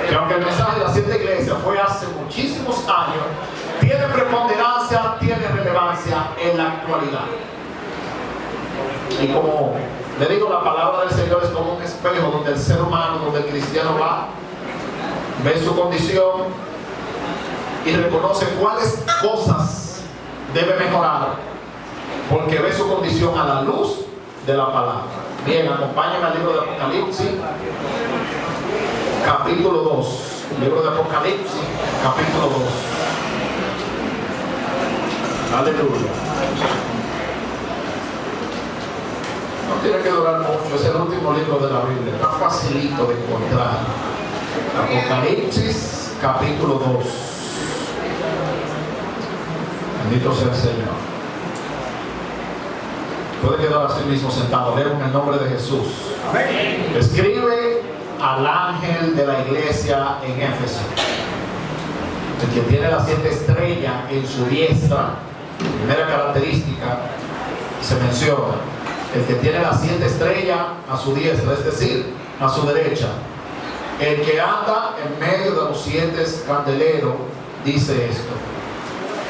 Que aunque el mensaje de las 7 iglesias fue hace muchísimos años, tiene preponderancia, tiene relevancia en la actualidad. Y como le digo, la palabra del Señor es como un espejo donde el ser humano, donde el cristiano va, ve su condición y reconoce cuáles cosas debe mejorar, porque ve su condición a la luz de la palabra. Bien, acompáñenme al libro de Apocalipsis, capítulo 2. Libro de Apocalipsis, capítulo 2. Aleluya. No tiene que durar mucho, es el último libro de la Biblia, está facilito de encontrar. Apocalipsis, capítulo 2. Bendito sea el Señor. Puede quedar así mismo sentado. Leo en el nombre de Jesús. Amén. Escribe al ángel de la iglesia en Éfeso, el que tiene las 7 estrellas en su diestra. Primera característica se menciona: el que tiene las 7 estrellas a su diestra, es decir, a su derecha, el que anda en medio de los 7 candeleros, dice esto.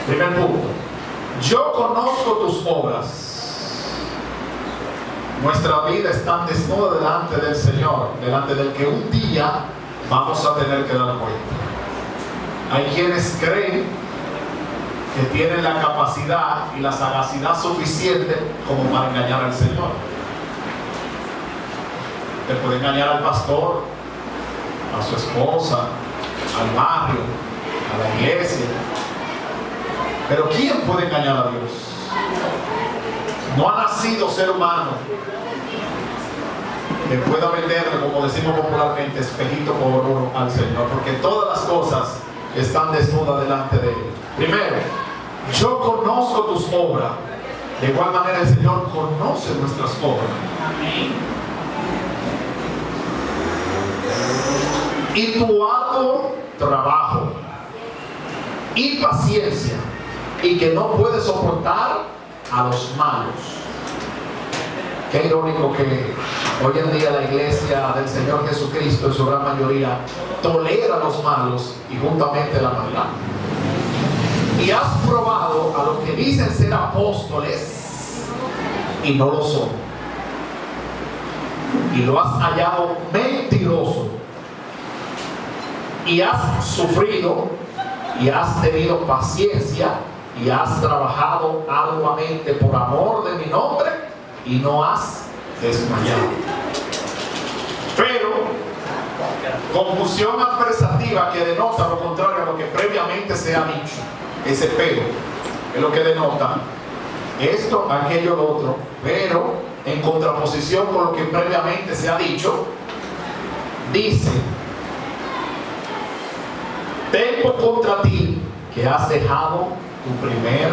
Primer punto: yo conozco tus obras. Nuestra vida está desnuda delante del Señor, delante del que un día vamos a tener que dar cuenta. Hay quienes creen que tienen la capacidad y la sagacidad suficiente como para engañar al Señor. Te puede engañar al pastor, a su esposa, al barrio, a la iglesia. Pero ¿quién puede engañar a Dios? No ha nacido ser humano que pueda venderle, como decimos popularmente, espejito por oro al Señor, porque todas las cosas están desnudas delante de Él. Primero, yo conozco tus obras. De igual manera el Señor conoce nuestras obras. Y tu arduo trabajo y paciencia, y que no puedes soportar a los malos. Qué irónico que hoy en día la iglesia del Señor Jesucristo en su gran mayoría tolera a los malos y juntamente la maldad. Y has probado a los que dicen ser apóstoles y no lo son, y lo has hallado mentiroso, y has sufrido y has tenido paciencia y has trabajado arduamente por amor de mi nombre y no has desmayado. Pero confusión adversativa que denota lo contrario a lo que previamente se ha dicho. Ese pero es lo que denota esto, aquello, lo otro, pero en contraposición con lo que previamente se ha dicho, dice: tengo contra ti que has dejado tu primer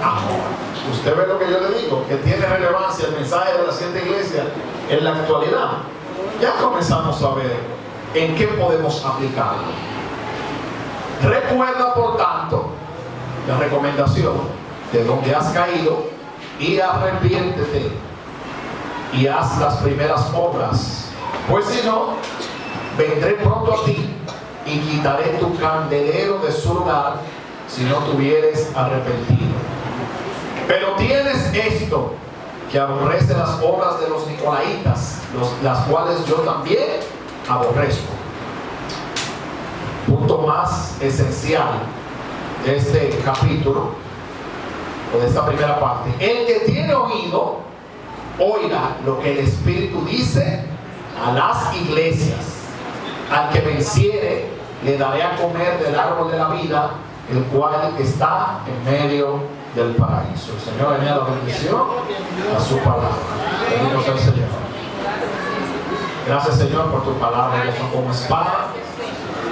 amor. Usted ve lo que yo le digo, que tiene relevancia el mensaje de la 7 iglesias en la actualidad. Ya comenzamos a ver en qué podemos aplicarlo. Recuerda, por tanto, la recomendación de donde has caído y arrepiéntete y haz las primeras obras, pues si no, vendré pronto a ti y quitaré tu candelero de su lugar si no te hubieres arrepentido. Pero tienes esto, que aborrece las obras de los nicolaitas, las cuales yo también aborrezco. Punto más esencial de este capítulo, o de esta primera parte: el que tiene oído, oiga lo que el Espíritu dice a las iglesias. Al que venciere, le daré a comer del árbol de la vida, el cual está en medio del paraíso. El Señor añada la bendición a su palabra. Bendito sea el Señor. Gracias, Señor, por tu palabra, que son como espada,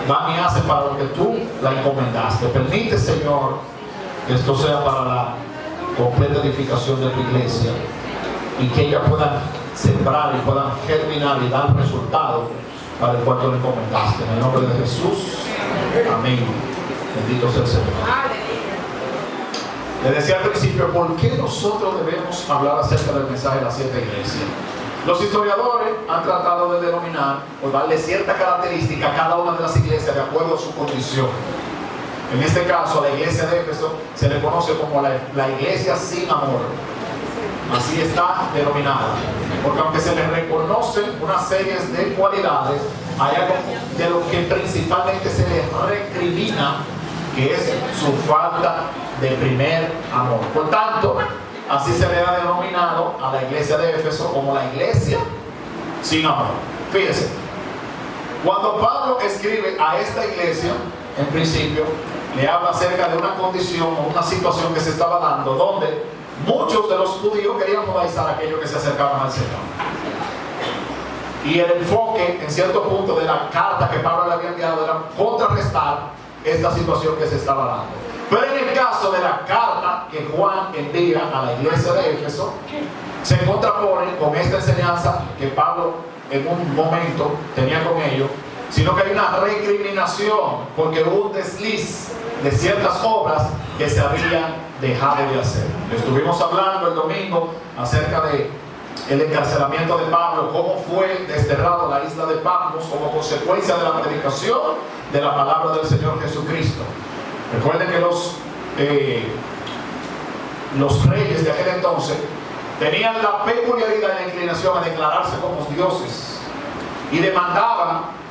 van y hace para lo que tú la encomendaste. Permite, Señor, que esto sea para la completa edificación de tu iglesia, y que ella pueda sembrar y puedan germinar y dar resultados para el cual tú le encomendaste. En el nombre de Jesús, amén. Bendito sea el Señor. Le decía al principio, ¿por qué nosotros debemos hablar acerca del mensaje de las 7 iglesias? Los historiadores han tratado de denominar o darle cierta característica a cada una de las iglesias de acuerdo a su condición. En este caso, a la iglesia de Éfeso se le conoce como la iglesia sin amor. Así está denominada. Porque aunque se le reconocen una serie de cualidades, hay algo de lo que principalmente se le recrimina, que es su falta de primer amor. Por tanto, así se le ha denominado a la iglesia de Éfeso como la iglesia sin amor. Fíjense, cuando Pablo escribe a esta iglesia, en principio, le habla acerca de una condición o una situación que se estaba dando, donde muchos de los judíos querían judaizar a aquellos que se acercaban al Señor. Y el enfoque, en cierto punto, de la carta que Pablo le había enviado era contrarrestar esta situación que se estaba dando. Pero en el caso de la carta que Juan envía a la iglesia de Éfeso, se contrapone con esta enseñanza que Pablo en un momento tenía con ellos, sino que hay una recriminación porque hubo un desliz de ciertas obras que se habían dejado de hacer. Estuvimos hablando el domingo acerca de el encarcelamiento de Pablo, cómo fue desterrado a la isla de Patmos como consecuencia de la predicación de la palabra del Señor Jesucristo. Recuerden que los reyes de aquel entonces tenían la peculiaridad y la inclinación a declararse como dioses y demandaban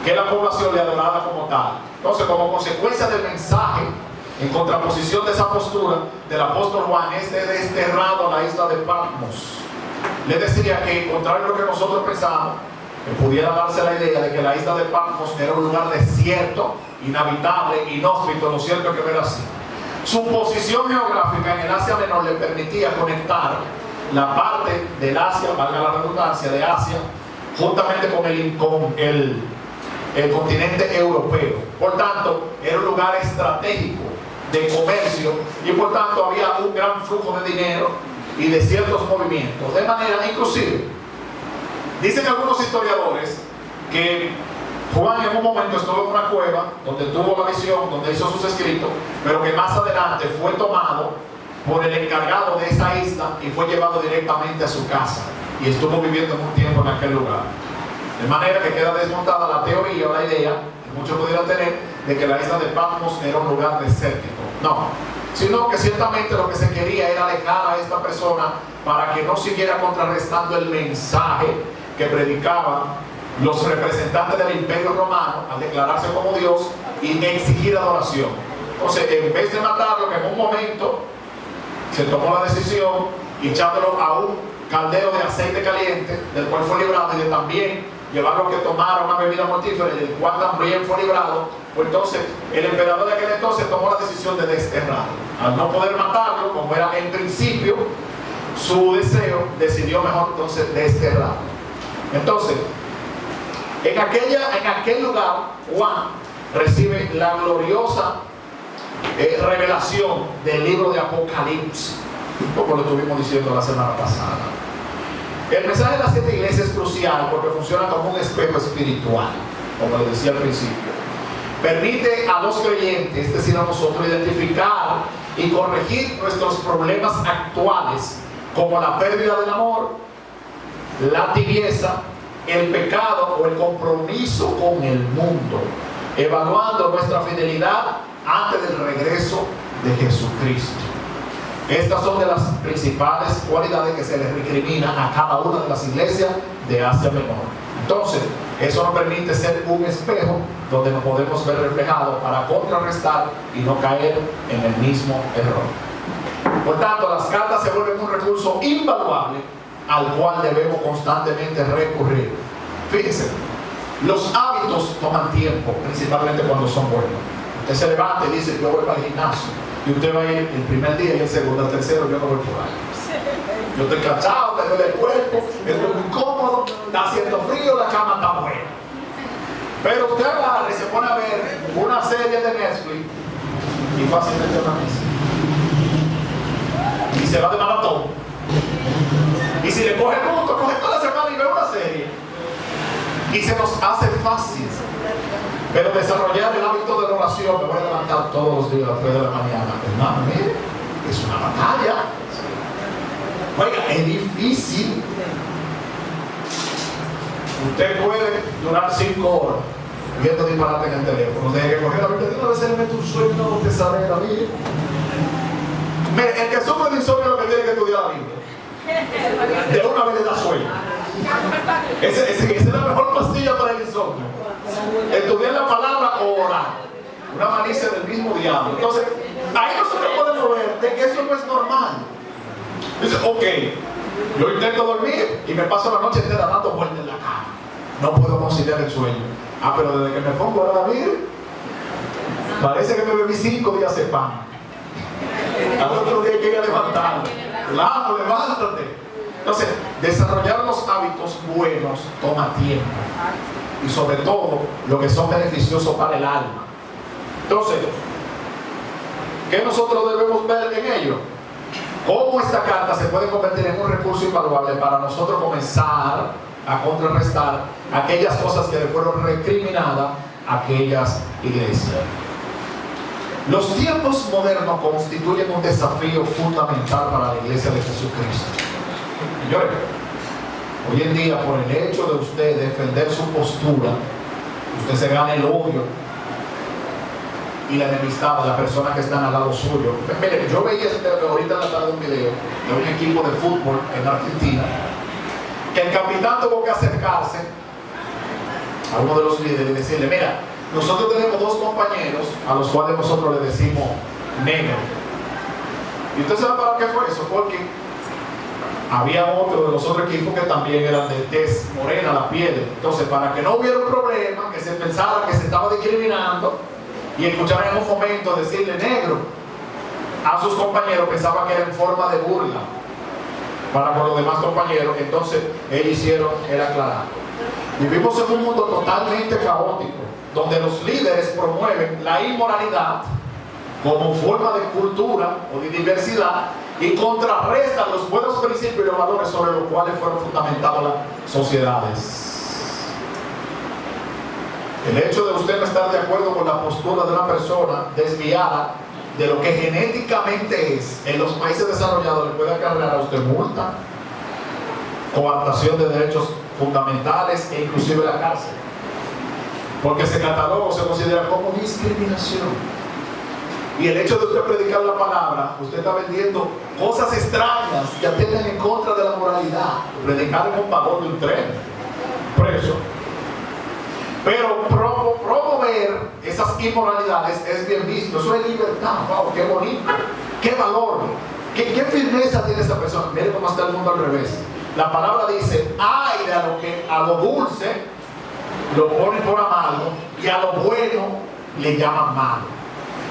que la población le adorara como tal. Entonces, como consecuencia del mensaje, en contraposición de esa postura del apóstol Juan, desterrado a la isla de Patmos, le decía que, contrario a lo que nosotros pensamos, que pudiera darse la idea de que la isla de Patmos era un lugar desierto, inhabitable, inhóspito. Lo cierto es que no era así. Su posición geográfica en el Asia Menor le permitía conectar la parte del Asia, valga la redundancia, de Asia, juntamente con el continente europeo. Por tanto, era un lugar estratégico de comercio y por tanto había un gran flujo de dinero y de ciertos movimientos. De manera, inclusive, dicen algunos historiadores que Juan en un momento estuvo en una cueva donde tuvo la visión, donde hizo sus escritos, pero que más adelante fue tomado por el encargado de esa isla y fue llevado directamente a su casa y estuvo viviendo un tiempo en aquel lugar. De manera que queda desmontada la teoría o la idea que muchos pudieran tener de que la isla de Patmos era un lugar desértico. No, sino que ciertamente lo que se quería era alejar a esta persona para que no siguiera contrarrestando el mensaje que predicaban los representantes del Imperio Romano al declararse como Dios y exigir adoración. Entonces, en vez de matarlo, que en un momento se tomó la decisión echándolo a un caldero de aceite caliente, del cual fue librado, y de también llevarlo a que tomara una bebida mortífera, del cual también fue librado, pues entonces el emperador de aquel entonces tomó la decisión de desterrarlo. Al no poder matarlo, como era en principio su deseo, decidió mejor entonces desterrarlo. Entonces, en aquel lugar, Juan recibe la gloriosa revelación del libro de Apocalipsis, como lo estuvimos diciendo la semana pasada. El mensaje de las 7 iglesias es crucial porque funciona como un espejo espiritual, como les decía al principio. Permite a los creyentes, es decir, a nosotros, identificar y corregir nuestros problemas actuales, como la pérdida del amor, la tibieza, el pecado o el compromiso con el mundo, evaluando nuestra fidelidad antes del regreso de Jesucristo. Estas son de las principales cualidades que se les recrimina a cada una de las iglesias de Asia Menor. Entonces, eso nos permite ser un espejo donde nos podemos ver reflejados para contrarrestar y no caer en el mismo error. Por tanto, las cartas se vuelven un recurso invaluable al cual debemos constantemente recurrir. Fíjense, los hábitos toman tiempo, principalmente cuando son buenos. Usted se levanta y dice, yo voy para el gimnasio. Y usted va a ir el primer día y el segundo, el tercero, yo no voy por ahí. Yo estoy cansado, me duele el cuerpo, estoy muy cómodo, está haciendo frío, la cama está buena. Pero usted agarra y se pone a ver una serie de Netflix y fácilmente una misa. Y se va de maratón. Y si le coge punto, coge toda la semana y ve una serie. Y se nos hace fácil. Pero desarrollar el hábito de la oración, me voy a levantar todos los días a las 3 de la mañana. Hermano, mire, es una batalla. Oiga, es difícil. Usted puede durar 5 horas viendo disparate en el teléfono. Desde que cogió la Biblia, una vez le mete un sueño, no te sale la Biblia. Mire, el que sufre de insomnio lo que tiene que estudiar la Biblia. De una vez le da sueño. Esa es la mejor pastilla para el insomnio. Estudiar la palabra o orar. Una malicia del mismo diablo. Entonces, ahí nosotros podemos ver de que eso no es normal. Dice, ok, yo intento dormir y me paso la noche entera dando vueltas en la cama. No puedo conciliar el sueño. Ah, pero desde que me pongo a dormir, parece que me bebí 5 días de pan. Al otro día llegué a levantar. Claro, levántate. Entonces, desarrollar los hábitos buenos toma tiempo. Y sobre todo, lo que son beneficiosos para el alma. Entonces, ¿qué nosotros debemos ver en ello? Cómo esta carta se puede convertir en un recurso invaluable para nosotros comenzar a contrarrestar aquellas cosas que le fueron recriminadas a aquellas iglesias. Los tiempos modernos constituyen un desafío fundamental para la iglesia de Jesucristo. Señores, hoy en día, por el hecho de usted defender su postura, usted se gana el odio y la enemistad de las personas que están al lado suyo. Mire, yo veía ahorita en la tarde un video de un equipo de fútbol en Argentina, que el capitán tuvo que acercarse a uno de los líderes y decirle, mira, nosotros tenemos 2 compañeros a los cuales nosotros le decimos negro. ¿Y usted sabe para qué fue eso? Porque había otro de los otros equipos que también eran de tez morena, la piel. Entonces, para que no hubiera un problema, que se pensara que se estaba discriminando, y escucharan en un momento decirle negro a sus compañeros, pensaban que era en forma de burla para con los demás compañeros. Entonces ellos hicieron el aclarar. Vivimos en un mundo totalmente caótico, donde los líderes promueven la inmoralidad como forma de cultura o de diversidad y contrarrestan los buenos principios y los valores sobre los cuales fueron fundamentadas las sociedades. El hecho de usted no estar de acuerdo con la postura de una persona desviada de lo que genéticamente es en los países desarrollados le puede acarrear a usted multa, coartación de derechos fundamentales e inclusive la cárcel, porque se cataloga o se considera como discriminación. Y el hecho de usted predicar la palabra, usted está vendiendo cosas extrañas que atenten en contra de la moralidad. Predicar en un vagón de un tren, preso. Pero promover esas inmoralidades es bien visto. Eso es libertad. Wow, qué bonito, qué valor, qué firmeza tiene esa persona. Mire cómo está el mundo al revés. La palabra dice, ay de a lo dulce lo ponen por amargo y a lo bueno le llaman malo.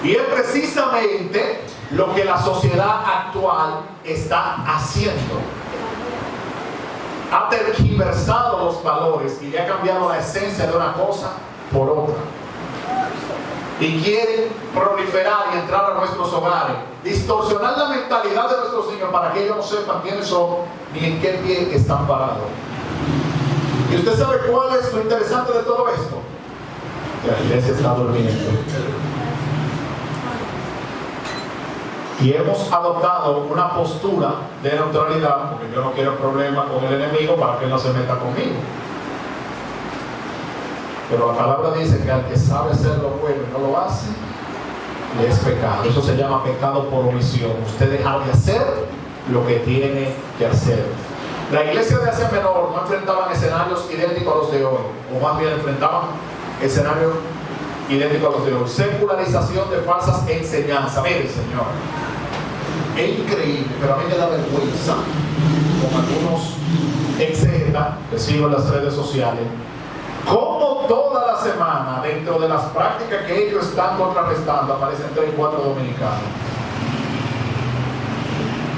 Y es precisamente lo que la sociedad actual está haciendo. Ha tergiversado los valores y le ha cambiado la esencia de una cosa por otra. Y quieren proliferar y entrar a nuestros hogares, distorsionar la mentalidad de nuestros niños para que ellos no sepan quiénes son ni en qué pie están parados. ¿Y usted sabe cuál es lo interesante de todo esto? Que la iglesia está durmiendo. Y hemos adoptado una postura de neutralidad, porque yo no quiero problemas con el enemigo para que él no se meta conmigo. Pero la palabra dice que al que sabe hacer lo bueno y no lo hace, le es pecado. Eso se llama pecado por omisión. Usted deja de hacer lo que tiene que hacer. La iglesia de Asia Menor no enfrentaban escenarios idénticos a los de hoy, o más bien enfrentaban escenarios idénticos a los de hoy. Secularización de falsas enseñanzas. Mire, Señor, es increíble, pero a mí me da vergüenza con algunos exegetas que sigo en las redes sociales, como toda la semana, dentro de las prácticas que ellos están contrarrestando, aparecen 3 y 4 dominicanos.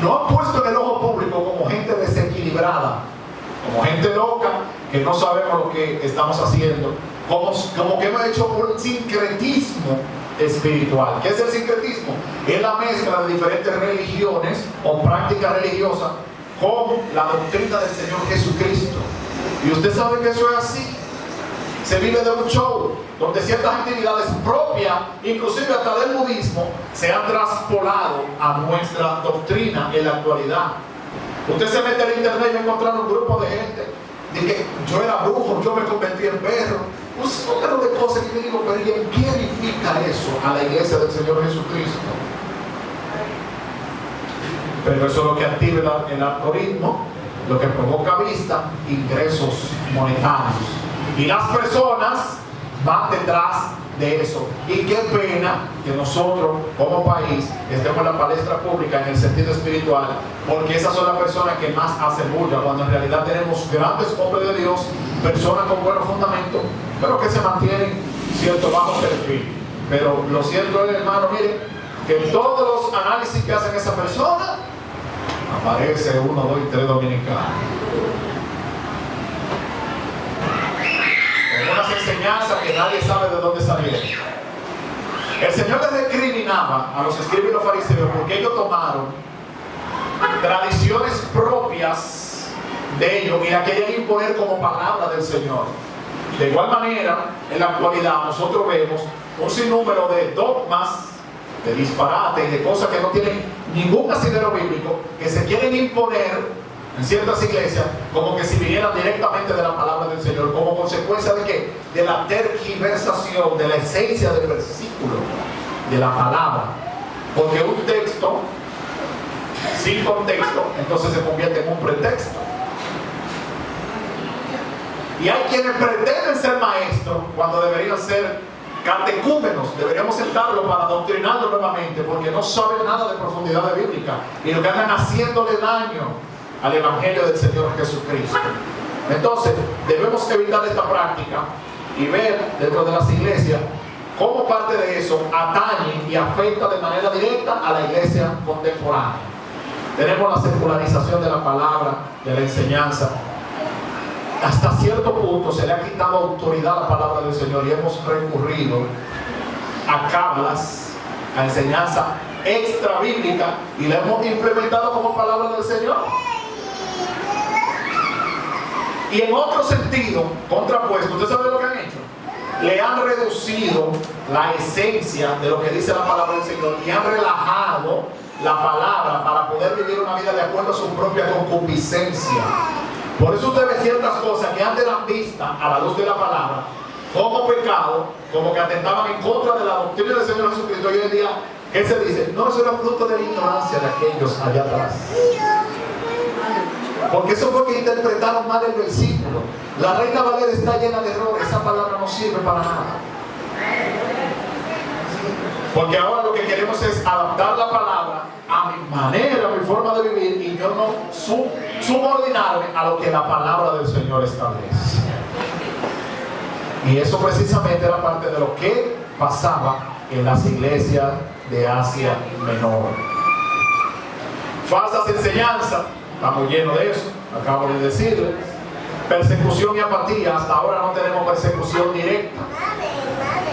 No han puesto en el ojo público como gente desequilibrada, como gente loca, que no sabemos lo que estamos haciendo, como que hemos hecho un sincretismo espiritual. ¿Qué es el sincretismo? Es la mezcla de diferentes religiones o prácticas religiosas con la doctrina del Señor Jesucristo. Y usted sabe que eso es así. Se vive de un show donde ciertas actividades propias, inclusive hasta del budismo, se han traspolado a nuestra doctrina en la actualidad. Usted se mete en internet y va a encontrar un grupo de gente de que yo era brujo, yo me convertí en perro, un número de cosas que yo digo, pero ¿y en qué edifica eso a la iglesia del Señor Jesucristo? Pero eso es lo que activa el algoritmo, lo que provoca vista, ingresos monetarios. Y las personas van detrás de eso. Y qué pena que nosotros, como país, estemos en la palestra pública en el sentido espiritual, porque esas son las personas que más hacen bulla, cuando en realidad tenemos grandes hombres de Dios, personas con buenos fundamentos, pero que se mantienen cierto bajo perfil. Pero lo cierto es, hermano, mire, que en todos los análisis que hacen esa persona, aparece 1, 2 y 3 dominicanos. Con unas enseñanzas que nadie sabe de dónde salieron. El Señor les recriminaba a los escribas y los fariseos porque ellos tomaron tradiciones propias de ellos y la querían imponer como palabra del Señor. De igual manera, en la actualidad nosotros vemos un sinnúmero de dogmas, de disparate y de cosas que no tienen ningún asidero bíblico, que se quieren imponer en ciertas iglesias como que si vinieran directamente de la palabra del Señor, como consecuencia de ¿qué? De la tergiversación de la esencia del versículo, de la palabra. Porque un texto sin contexto entonces se convierte en un pretexto. Y hay quienes pretenden ser maestros cuando deberían ser catecúmenos. Deberíamos sentarlo para adoctrinarlo nuevamente, porque no saben nada de profundidad bíblica y lo que andan haciéndole daño al evangelio del Señor Jesucristo. Entonces debemos evitar esta práctica y ver dentro de las iglesias cómo parte de eso atañe y afecta de manera directa a la iglesia contemporánea. Tenemos la secularización de la palabra, de la enseñanza. Hasta cierto punto se le ha quitado autoridad a la palabra del Señor y hemos recurrido a cábalas, a enseñanza extra bíblica, y la hemos implementado como palabra del Señor. Y en otro sentido, contrapuesto, ¿usted sabe lo que han hecho? Le han reducido la esencia de lo que dice la palabra del Señor y han relajado la palabra para poder vivir una vida de acuerdo a su propia concupiscencia. Por eso usted ve ciertas cosas que antes eran vistas a la luz de la palabra como pecado, como que atentaban en contra de la doctrina del Señor Jesucristo. Y hoy en día, ¿qué se dice? No, eso era fruto de la ignorancia de aquellos allá atrás. Porque eso fue que interpretaron mal el versículo. La Reina Valera está llena de errores. Esa palabra no sirve para nada. Porque ahora lo que queremos es adaptar la palabra a mi manera, a mi forma de vivir, y yo no subordinarme a lo que la palabra del Señor establece. Y eso precisamente era parte de lo que pasaba en las iglesias de Asia Menor. Falsas enseñanzas, estamos llenos de eso, acabo de decirles. Persecución y apatía, hasta ahora no tenemos persecución directa.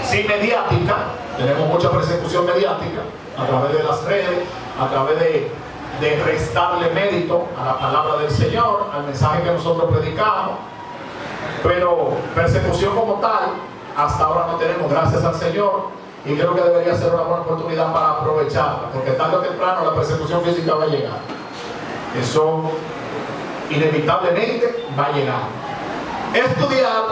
Sí, mediática, tenemos mucha persecución mediática a través de las redes, a través de restarle mérito a la palabra del Señor, al mensaje que nosotros predicamos. Pero persecución como tal, hasta ahora no tenemos, gracias al Señor, y creo que debería ser una buena oportunidad para aprovecharla, porque tarde o temprano la persecución física va a llegar. Eso inevitablemente va a llegar. Estudiar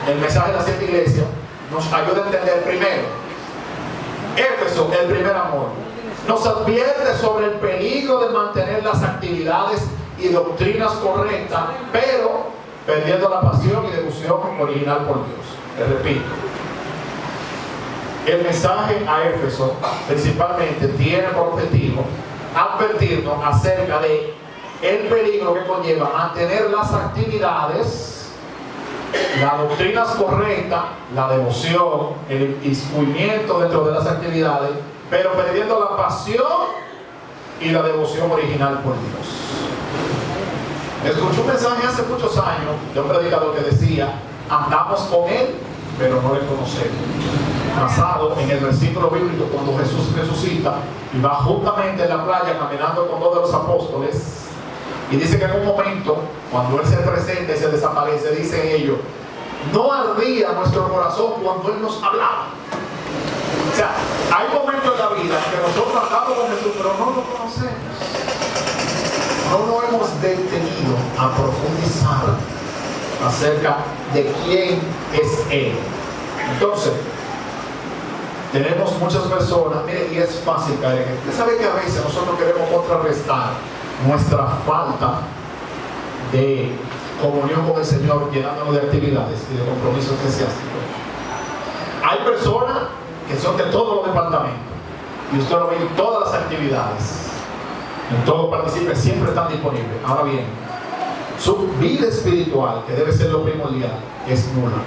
el mensaje de las 7 iglesias nos ayuda a entender primero, Éfeso, el primer amor, nos advierte sobre el peligro de mantener las actividades y doctrinas correctas, pero perdiendo la pasión y devoción original por Dios. Les repito, el mensaje a Éfeso principalmente tiene por objetivo advertirnos acerca de el peligro que conlleva mantener las actividades, las doctrinas correctas, la devoción, el inmiscuimiento dentro de las actividades, pero perdiendo la pasión y la devoción original por Dios. Escuché un mensaje hace muchos años de un predicador que decía: andamos con Él, pero no le conocemos. Basado en el versículo bíblico cuando Jesús resucita y va juntamente en la playa caminando con 2 de los apóstoles. Y dice que en un momento, cuando Él se presenta y se desaparece, dicen ellos: no ardía nuestro corazón cuando Él nos hablaba. O sea, hay momentos en la vida que nosotros andamos con Jesús, pero no lo conocemos. No nos hemos detenido a profundizar acerca de quién es Él. Entonces, tenemos muchas personas, mire, y es fácil caer en esto. Usted sabe que a veces nosotros queremos contrarrestar nuestra falta de comunión con el Señor llenándonos de actividades y de compromisos eclesiásticos. Hay personas que son de todos los departamentos y usted lo ve en todas las actividades, en todo participe, siempre están disponibles. Ahora bien, su vida espiritual, que debe ser lo primordial, es nula.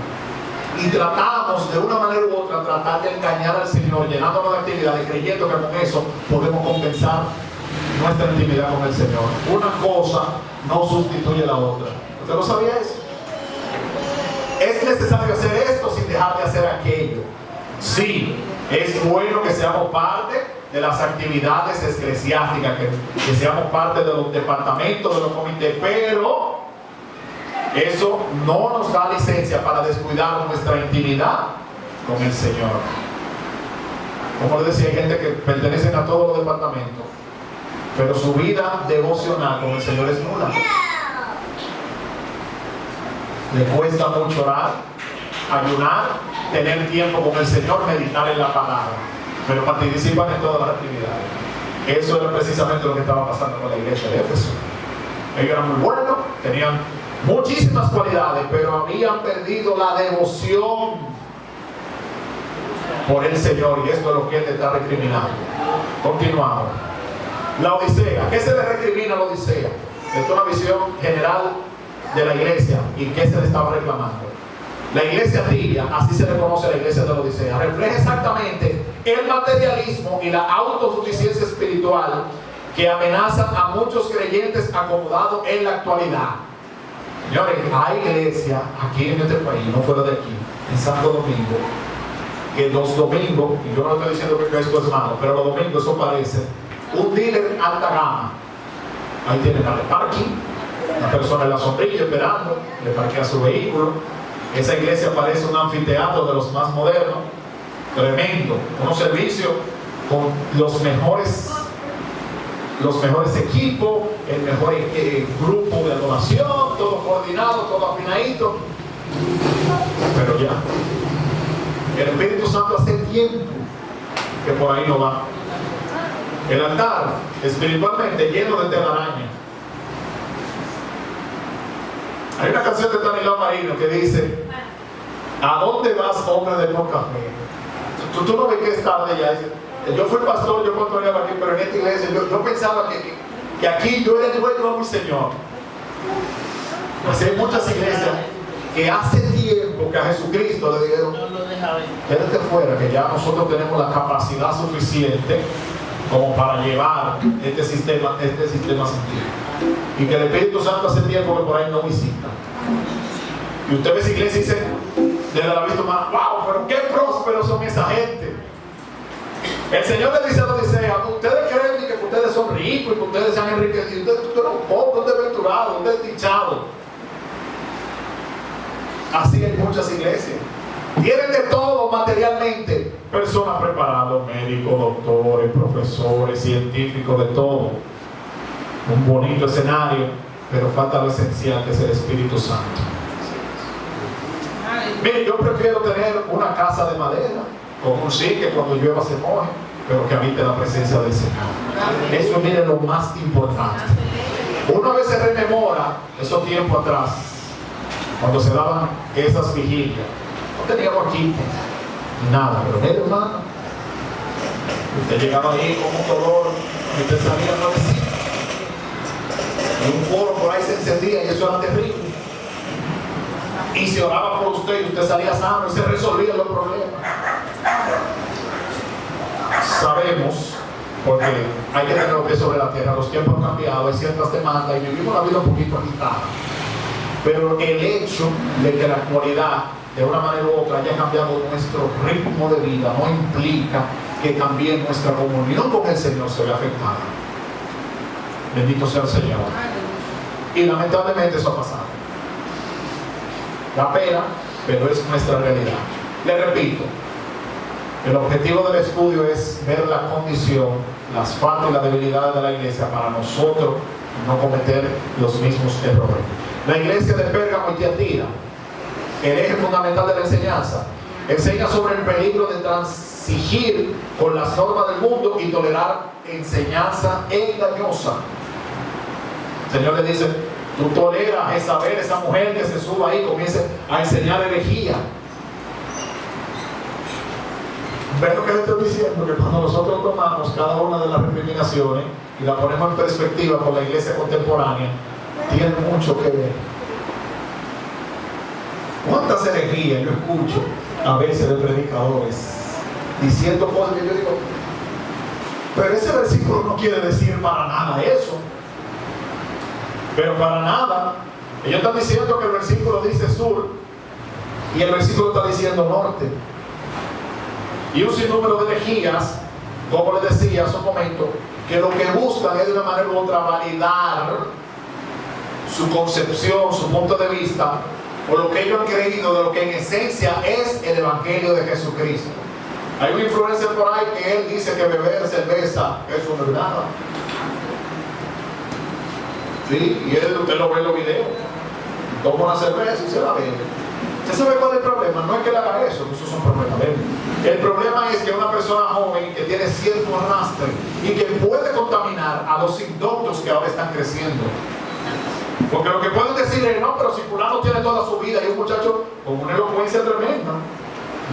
Y tratamos de una manera u otra tratar de engañar al Señor llenándonos de actividades, creyendo que con eso podemos compensar nuestra intimidad con el Señor. Una cosa no sustituye la otra. ¿Usted no sabía eso? Es necesario hacer esto sin dejar de hacer aquello. Sí, es bueno que seamos parte de las actividades eclesiásticas, que seamos parte de los departamentos, de los comités, pero eso no nos da licencia para descuidar nuestra intimidad con el Señor. Como les decía, hay gente que pertenece a todos los departamentos, pero su vida devocional con el Señor es nula. Le cuesta mucho orar, ayunar, tener tiempo con el Señor, meditar en la palabra, pero participan en todas las actividades. Eso era precisamente lo que estaba pasando con la iglesia de Éfeso. Ellos eran muy buenos, tenían muchísimas cualidades, pero habían perdido la devoción por el Señor, y esto es lo que Él está recriminando. Continuamos. La Odisea. ¿Qué se le recrimina a la Odisea? Esto es una visión general de la iglesia y qué se le estaba reclamando. La iglesia tibia, así se le conoce a la iglesia de la Odisea, refleja exactamente el materialismo y la autosuficiencia espiritual que amenazan a muchos creyentes acomodados en la actualidad. Señores, hay iglesias aquí en este país, no fuera de aquí, en Santo Domingo, que los domingos, y yo no estoy diciendo que esto es malo, pero los domingos eso parece un dealer alta gama. Ahí tiene para el parking, la persona en la sombrilla esperando, le parquea su vehículo. Esa iglesia parece un anfiteatro de los más modernos, tremendo, unos servicios con los mejores equipos, el mejor grupo de adoración, todo coordinado, todo afinadito. Pero ya, el Espíritu Santo hace tiempo que por ahí no va. El altar espiritualmente lleno de telaraña. Hay una canción de Danilo Marino que dice: ¿a dónde vas, hombre de no café? Tú no ves que es tarde ya. Yo fui pastor, yo pastoreaba aquí, pero en esta iglesia yo pensaba que aquí yo era el dueño de mi Señor. Pues hay muchas iglesias que hace tiempo que a Jesucristo le dijeron: quédate fuera, que ya nosotros tenemos la capacidad suficiente como para llevar este sistema sin ti. Y que el Espíritu Santo hace tiempo que por ahí no visita. Y usted ve esa iglesia y dice, desde la vista humana: wow, pero qué prósperos son esa gente. El Señor le dice a la Odisea: ustedes creen que ustedes son ricos y que ustedes se han enriquecido. Ustedes son pobres, desventurados, desdichados. Así hay muchas iglesias. Tienen de todo materialmente. Personas preparadas, médicos, doctores, profesores, científicos, de todo. Un bonito escenario, pero falta lo esencial, que es el Espíritu Santo. Mire, yo prefiero tener una casa de madera con un zinc que cuando llueva se moje, pero que habite la presencia del Señor. Eso, mire, lo más importante. Uno a veces rememora esos tiempos atrás, cuando se daban esas vigilias. No teníamos aquí nada, pero mire, hermano, usted llegaba ahí con un dolor y usted salía nuevecito, y un coro por ahí se encendía y eso era terrible, y se oraba por usted y usted salía sano y se resolvían los problemas. Sabemos, porque hay que tener los pies sobre la tierra, los tiempos han cambiado, hay ciertas demandas y vivimos una vida un poquito agitada, pero el hecho de que la actualidad de una manera u otra haya cambiado nuestro ritmo de vida no implica que también nuestra comunión con el Señor se vea afectada. Bendito sea el Señor. Y lamentablemente eso ha pasado. Da pena, pero es nuestra realidad. Le repito, el objetivo del estudio es ver la condición, las faltas y las debilidades de la iglesia para nosotros no cometer los mismos errores. La iglesia de Pérgamo y Tiatira, el eje fundamental de la enseñanza, enseña sobre el peligro de transigir con las normas del mundo y tolerar enseñanza engañosa. El Señor le dice: tú toleras a Jezabel, esa mujer que se suba ahí y comience a enseñar herejía. ¿Ven lo que le estoy diciendo? Que cuando nosotros tomamos cada una de las recriminaciones y la ponemos en perspectiva con la iglesia contemporánea, tiene mucho que ver. ¿Cuántas herejías yo escucho a veces de predicadores diciendo cosas que yo digo, pero ese versículo no quiere decir para nada eso? Pero para nada. Ellos están diciendo que el versículo dice sur y el versículo está diciendo norte. Y un sinnúmero de herejías, como les decía hace un momento, que lo que buscan es de una manera u otra validar su concepción, su punto de vista, o lo que ellos han creído de lo que en esencia es el Evangelio de Jesucristo. Hay un influencer por ahí que él dice que beber cerveza, eso no es nada. Sí, y usted lo ve en los videos, toma una cerveza y se la bebe. ¿Usted sabe cuál es el problema? No es que él haga eso, eso es un problema de él. El problema es que una persona joven que tiene cierto arrastre y que puede contaminar a los indoctos que ahora están creciendo. Porque lo que pueden decir es, no, pero si fulano tiene toda su vida y un muchacho con una elocuencia tremenda,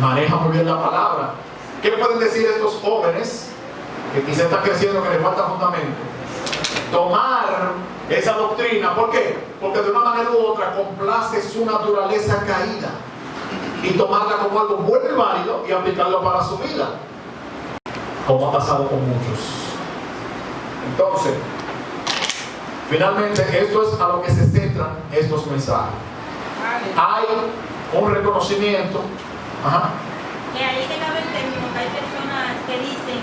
maneja muy bien la palabra. ¿Qué pueden decir estos jóvenes que quizás están creciendo, que les falta fundamento? Tomar esa doctrina, ¿por qué? Porque de una manera u otra complace su naturaleza caída y tomarla como algo bueno y válido y aplicarlo para su vida, como ha pasado con muchos. Entonces, finalmente, esto es a lo que se centran estos mensajes. Hay un reconocimiento. Ajá. Que ahí te cabe el término, que hay personas que dicen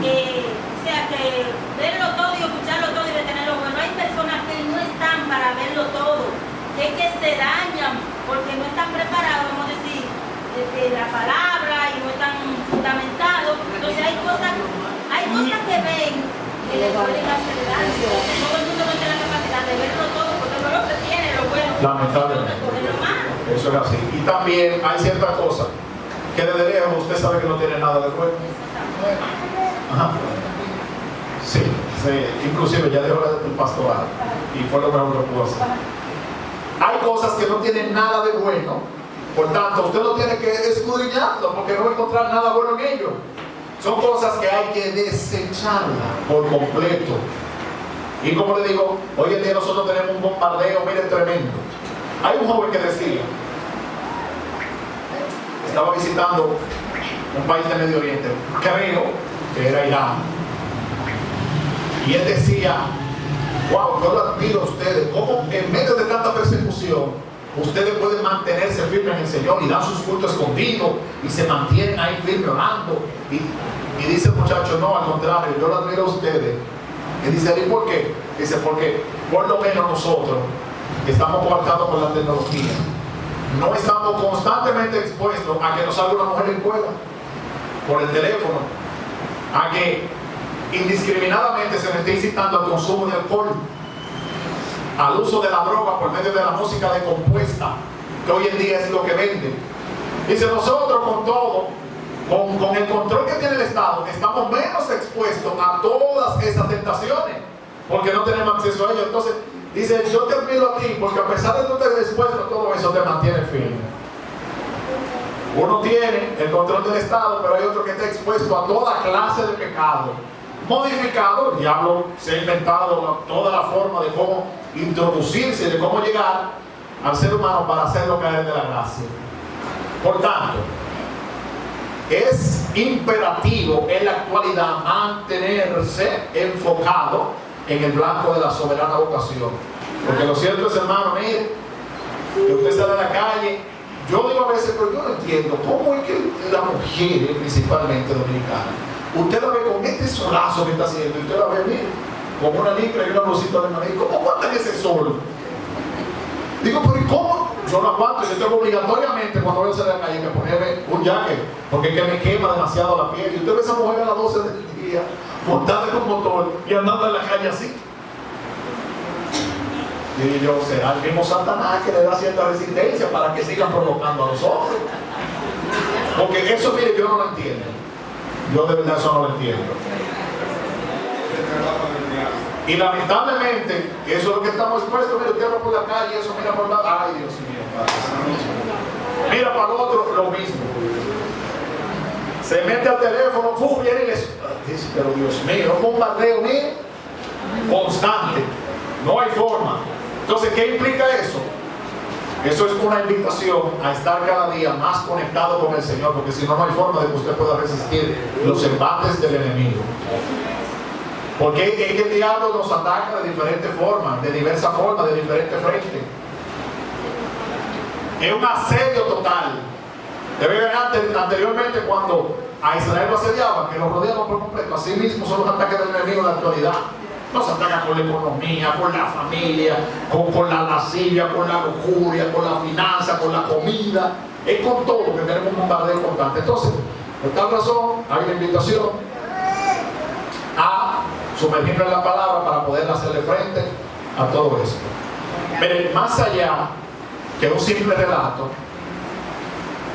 que, o sea, que verlo todo y escucharlo todo y retenerlo bueno. Hay personas que no están para verlo todo, que se dañan porque no están preparados, vamos a decir, de la palabra y no están fundamentados. Entonces hay cosas que ven que les pueden hacer daño. Todo el mundo no tiene la capacidad de verlo todo, porque no lo que tiene, lo bueno. Lamentablemente. Eso es así. Y también hay ciertas cosas que desde lejos usted sabe que no tiene nada de bueno. Ajá. Sí, inclusive ya dejó el pastoral y fue lo mejor que pudo hacer. Hay cosas que no tienen nada de bueno, por tanto usted no tiene que escudriñarlo porque no va a encontrar nada bueno en ello. Son cosas que hay que desecharlas por completo. Y como le digo, hoy en día nosotros tenemos un bombardeo, miren, tremendo. Hay un joven que decía, estaba visitando un país de Medio Oriente, creo que era Irán, y él decía, wow, yo lo admiro a ustedes, cómo en medio de tanta persecución ustedes pueden mantenerse firmes en el Señor y dan sus cultos escondidos y se mantienen ahí firmes orando. Y dice el muchacho, no, al contrario, yo lo admiro a ustedes. Y dice, ¿y por qué? Dice, porque por lo menos nosotros estamos coartados por la tecnología. No estamos constantemente expuestos a que nos salga una mujer en cueva por el teléfono, a que indiscriminadamente se nos esté incitando al consumo de alcohol, al uso de la droga por medio de la música descompuesta, que hoy en día es lo que vende. Dice, nosotros con todo, con el control que tiene el Estado, estamos menos expuestos a todas esas tentaciones, porque no tenemos acceso a ello. Entonces, dice, yo te admiro a ti, porque a pesar de que no estés expuesto a todo eso, te mantiene firme. Uno tiene el control del Estado, pero hay otro que está expuesto a toda clase de pecado. Modificado, el diablo se ha inventado toda la forma de cómo introducirse, de cómo llegar al ser humano para hacerlo caer de la gracia. Por tanto, es imperativo en la actualidad mantenerse enfocado en el blanco de la soberana vocación. Porque lo cierto es, hermano, mire, que usted sale a la calle, yo digo a veces, pero yo no entiendo cómo es que la mujer, principalmente dominicana, usted la ve con este solazo que está haciendo, y usted la ve, mire, con una licra y una blusita de maní, ¿cómo aguantan ese sol? Digo, pero ¿y cómo? Yo no aguanto, yo tengo obligatoriamente cuando voy a salir a la calle que ponerme un jacket, porque es que me quema demasiado la piel. Y usted ve a esa mujer a las 12 del día, montada con motor y andando en la calle así. Y yo, será el mismo Satanás que le da cierta resistencia para que sigan provocando a los otros. Porque eso, mire, yo no lo entiendo. Yo de verdad eso no lo entiendo. Y lamentablemente, eso es lo que estamos expuestos. Mira, usted va por la calle y eso, mira por la... Ay, Dios mío, Padre. Mira para el otro, lo mismo. Se mete al teléfono, viene y les dice, pero Dios mío, un bombardeo, mire, constante. No hay forma. Entonces, ¿qué implica eso? Eso es una invitación a estar cada día más conectado con el Señor, porque si no, no hay forma de que usted pueda resistir los embates del enemigo. Porque es que el diablo nos ataca de diferentes formas, de diversas formas, de diferentes frentes. Es un asedio total. Debe ver anteriormente cuando a Israel lo asediaban, que lo rodeaban por completo. Así mismo son los ataques del enemigo en la actualidad. Nos atacan por la economía, por la familia, con la lascivia, con la lujuria, con la finanza, con la comida. Es con todo que tenemos un bombardeo constante. Entonces, por tal razón, hay una invitación a sumergirnos en la palabra para poder hacerle frente a todo esto. Pero más allá que un simple relato,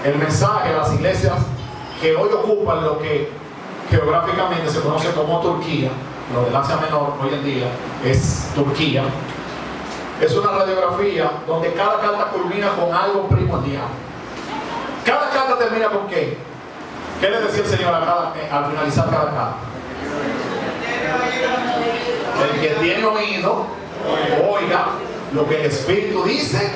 el mensaje a las iglesias que hoy ocupan lo que geográficamente se conoce como Turquía, lo del Asia Menor hoy en día es Turquía, es una radiografía donde cada carta culmina con algo primordial. Cada carta termina con ¿qué? ¿Qué le decía el Señor al finalizar cada carta? El que tiene oído, oiga lo que el Espíritu dice.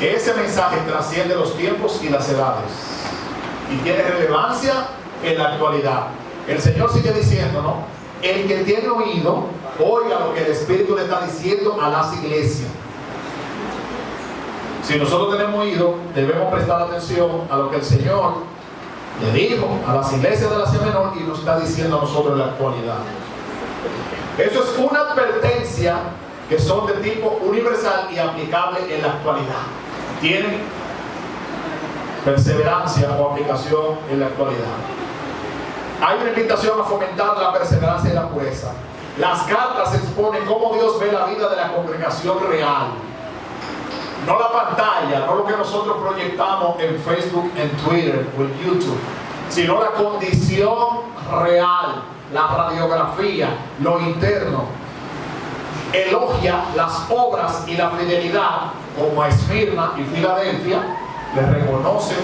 Ese mensaje trasciende los tiempos y las edades y tiene relevancia en la actualidad. El Señor sigue diciendo, ¿no? El que tiene oído, oiga lo que el Espíritu le está diciendo a las iglesias. Si nosotros tenemos oído, debemos prestar atención a lo que el Señor le dijo a las iglesias del Asia Menor y nos está diciendo a nosotros en la actualidad. Esto es una advertencia que son de tipo universal y aplicable en la actualidad. Tienen perseverancia o aplicación en la actualidad. Hay una invitación a fomentar la perseverancia y la pureza. Las cartas exponen cómo Dios ve la vida de la congregación real. No la pantalla, no lo que nosotros proyectamos en Facebook, en Twitter o en YouTube, sino la condición real, la radiografía, lo interno. Elogia las obras y la fidelidad, como a Esmirna y Filadelfia, le reconoce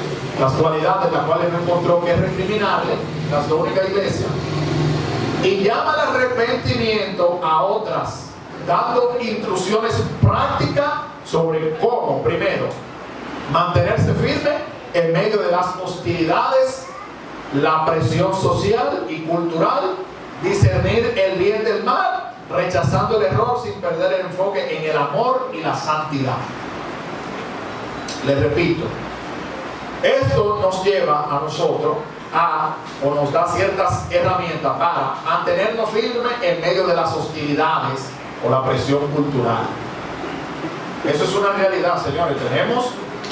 las cualidades las cuales no encontró que recriminarle, las dos únicas iglesias, y llama al arrepentimiento a otras, dando instrucciones prácticas sobre cómo, primero, mantenerse firme en medio de las hostilidades, la presión social y cultural, discernir el bien del mal, rechazando el error sin perder el enfoque en el amor y la santidad. Les repito, esto nos lleva a nosotros o nos da ciertas herramientas para mantenernos firmes en medio de las hostilidades o la presión cultural. Eso es una realidad, señores. Tenemos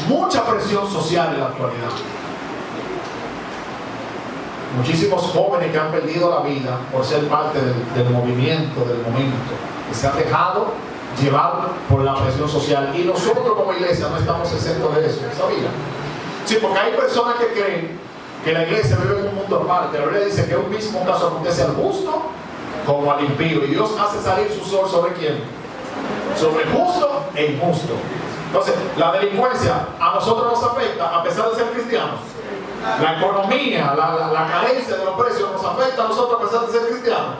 mucha presión social en la actualidad. Muchísimos jóvenes que han perdido la vida por ser parte del movimiento, del momento, que se han dejado llevar por la presión social. Y nosotros como iglesia no estamos exentos de eso, ¿sabía? Sí, porque hay personas que creen que la iglesia vive en un mundo aparte. La Biblia dice que un mismo caso acontece al justo como al impío. Y Dios hace salir su sol ¿sobre quién? Sobre el justo e injusto. Entonces, la delincuencia a nosotros nos afecta a pesar de ser cristianos. La economía, la carencia de los precios nos afecta a nosotros a pesar de ser cristianos.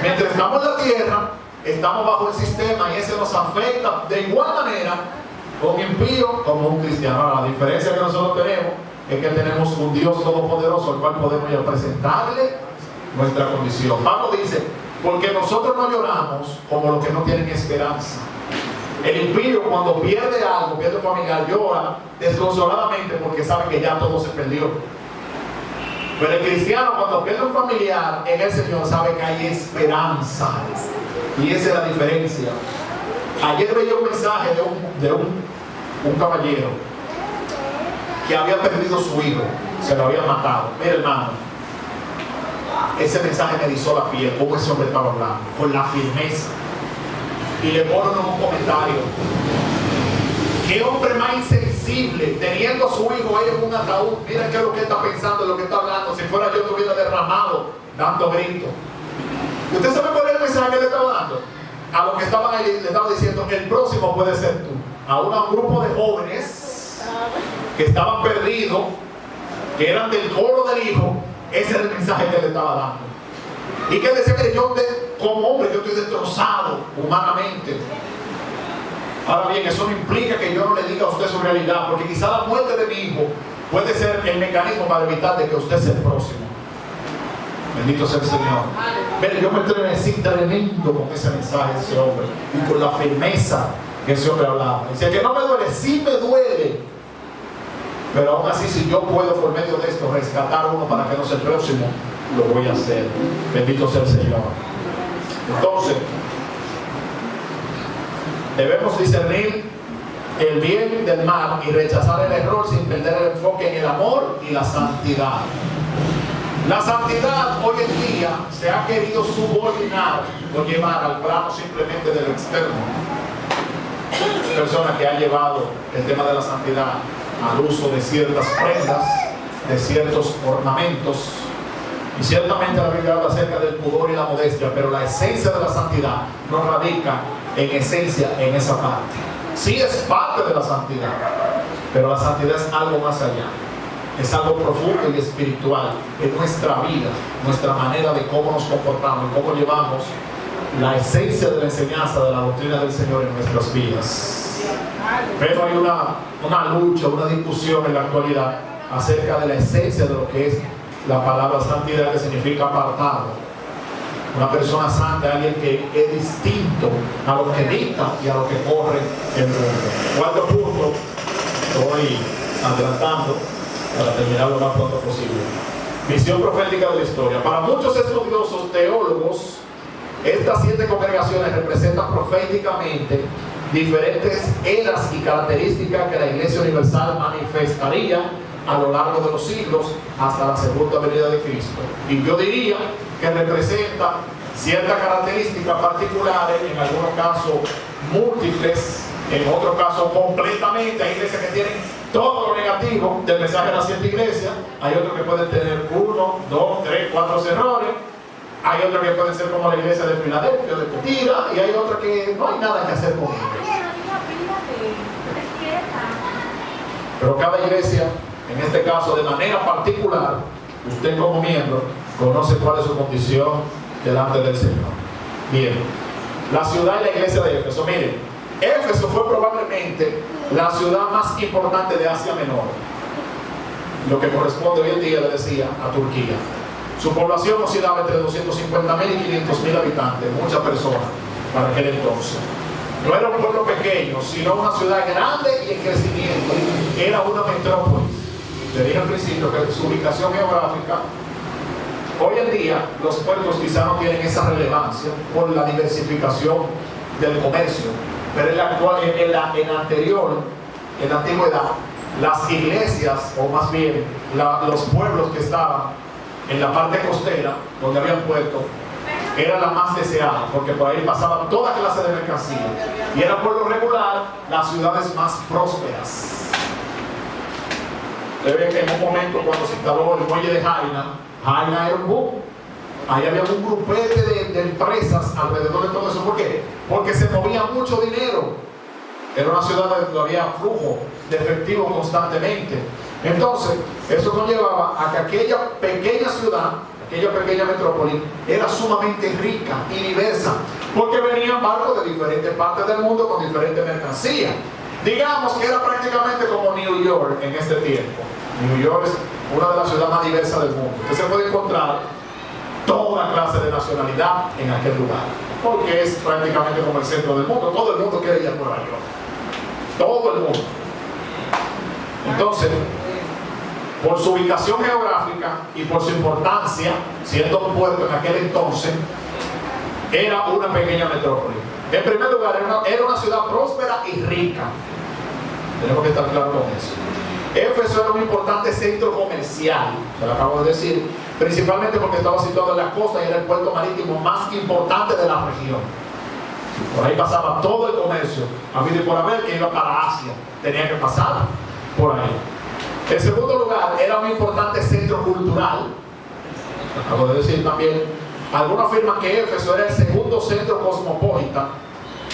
Mientras estamos en la tierra, estamos bajo el sistema y ese nos afecta de igual manera un impío como un cristiano. Ahora, la diferencia que nosotros tenemos es que tenemos un Dios todopoderoso al cual podemos ir a presentarle nuestra condición. Pablo dice, porque nosotros no lloramos como los que no tienen esperanza. El impío cuando pierde algo, pierde un familiar, llora desconsoladamente porque sabe que ya todo se perdió. Pero el cristiano cuando pierde un familiar en el Señor sabe que hay esperanza. Y esa es la diferencia. Ayer veía un mensaje de un caballero que había perdido su hijo, se lo había matado. Mira, hermano, ese mensaje me erizó la piel, como ese hombre estaba hablando, con la firmeza. y le ponen un comentario. ¿Qué hombre más insensible, teniendo a su hijo ahí en un ataúd? Mira qué es lo que está pensando, lo que está hablando. Si fuera yo, estuviera derramado, dando gritos. ¿Y usted sabe cuál es el mensaje que le estaba dando? A los que estaban ahí, le estaba diciendo que el próximo puede ser tú. A un grupo de jóvenes que estaban perdidos, que eran del coro del hijo. Ese era el mensaje que le estaba dando. Y que decía que yo, como hombre, yo estoy destrozado humanamente. Ahora bien, eso no implica que yo no le diga a usted su realidad, porque quizá la muerte de mi hijo puede ser el mecanismo para evitar de que usted sea el próximo. Bendito sea el Señor. Pero yo me estremecí tremendo con ese mensaje de ese hombre y con la firmeza que ese hombre hablaba. Decía que no me duele, sí me duele. Pero aún así, si yo puedo por medio de esto rescatar uno para que no sea el próximo, lo voy a hacer. Bendito sea el Señor. Entonces, debemos discernir el bien del mal y rechazar el error sin perder el enfoque en el amor y la santidad. La santidad hoy en día se ha querido subordinar o llevar al plano simplemente de lo externo. Personas que han llevado el tema de la santidad al uso de ciertas prendas, de ciertos ornamentos. Y ciertamente la Biblia habla acerca del pudor y la modestia, pero la esencia de la santidad no radica en esencia en esa parte. Sí es parte de la santidad, pero la santidad es algo más allá. Es algo profundo y espiritual en nuestra vida, nuestra manera de cómo nos comportamos y cómo llevamos la esencia de la enseñanza de la doctrina del Señor en nuestras vidas. Pero hay una lucha, una discusión en la actualidad acerca de la esencia de lo que es la palabra santidad, que significa apartado. Una persona santa es alguien que es distinto a lo que dicta y a lo que corre el mundo. Cuarto punto, estoy adelantando para terminar lo más pronto posible. Visión profética de la historia. Para muchos estudiosos, teólogos, estas 7 congregaciones representan proféticamente diferentes eras y características que la Iglesia Universal manifestaría a lo largo de los siglos hasta la segunda venida de Cristo. Y yo diría que representa ciertas características particulares, en algunos casos múltiples, en otros casos completamente. Hay iglesias que tienen todo lo negativo del mensaje de las 7 iglesias, hay otros que pueden tener 1, 2, 3, 4 errores, hay otros que pueden ser como la iglesia de Filadelfia, de Petira, y hay otros que no hay nada que hacer con ellos. Pero cada iglesia, en este caso de manera particular, usted como miembro conoce cuál es su condición delante del Señor. Bien, la ciudad y la iglesia de Éfeso. Miren, Éfeso fue probablemente la ciudad más importante de Asia Menor, lo que corresponde hoy en día, le decía, a Turquía. Su población oscilaba entre 250.000 y 500.000 habitantes, muchas personas para aquel entonces. No era un pueblo pequeño, sino una ciudad grande y en crecimiento. Era una metrópolis. Le dije al principio que su ubicación geográfica, hoy en día los puertos quizá no tienen esa relevancia por la diversificación del comercio, pero en la antigüedad, las iglesias, o más bien los pueblos que estaban en la parte costera, donde había puertos, era la más deseada, porque por ahí pasaban toda clase de mercancía. Y era pueblo regular, las ciudades más prósperas. Ustedes ven que en un momento, cuando se instaló el muelle de Jaina era un boom. Ahí había un grupete de empresas alrededor de todo eso. ¿Por qué? Porque se movía mucho dinero. Era una ciudad donde había flujo de efectivo constantemente. Entonces, eso conllevaba a que aquella pequeña ciudad, aquella pequeña metrópoli, era sumamente rica y diversa, porque venían barcos de diferentes partes del mundo con diferentes mercancías. Digamos que era prácticamente como New York en este tiempo. New York es una de las ciudades más diversas del mundo. Usted se puede encontrar toda clase de nacionalidad en aquel lugar, porque es prácticamente como el centro del mundo. Todo el mundo quiere ir a Nueva York. Todo el mundo. Entonces, por su ubicación geográfica y por su importancia, siendo un puerto en aquel entonces, era una pequeña metrópoli. En primer lugar, era una ciudad próspera y rica. Tenemos que estar claros con eso. Éfeso era un importante centro comercial, se lo acabo de decir, principalmente porque estaba situado en la costa y era el puerto marítimo más importante de la región. Por ahí pasaba todo el comercio, habido y por haber, que iba para Asia, tenía que pasar por ahí. En segundo lugar, era un importante centro cultural. Acabo de decir también, algunos afirman que Éfeso era el segundo centro cosmopolita,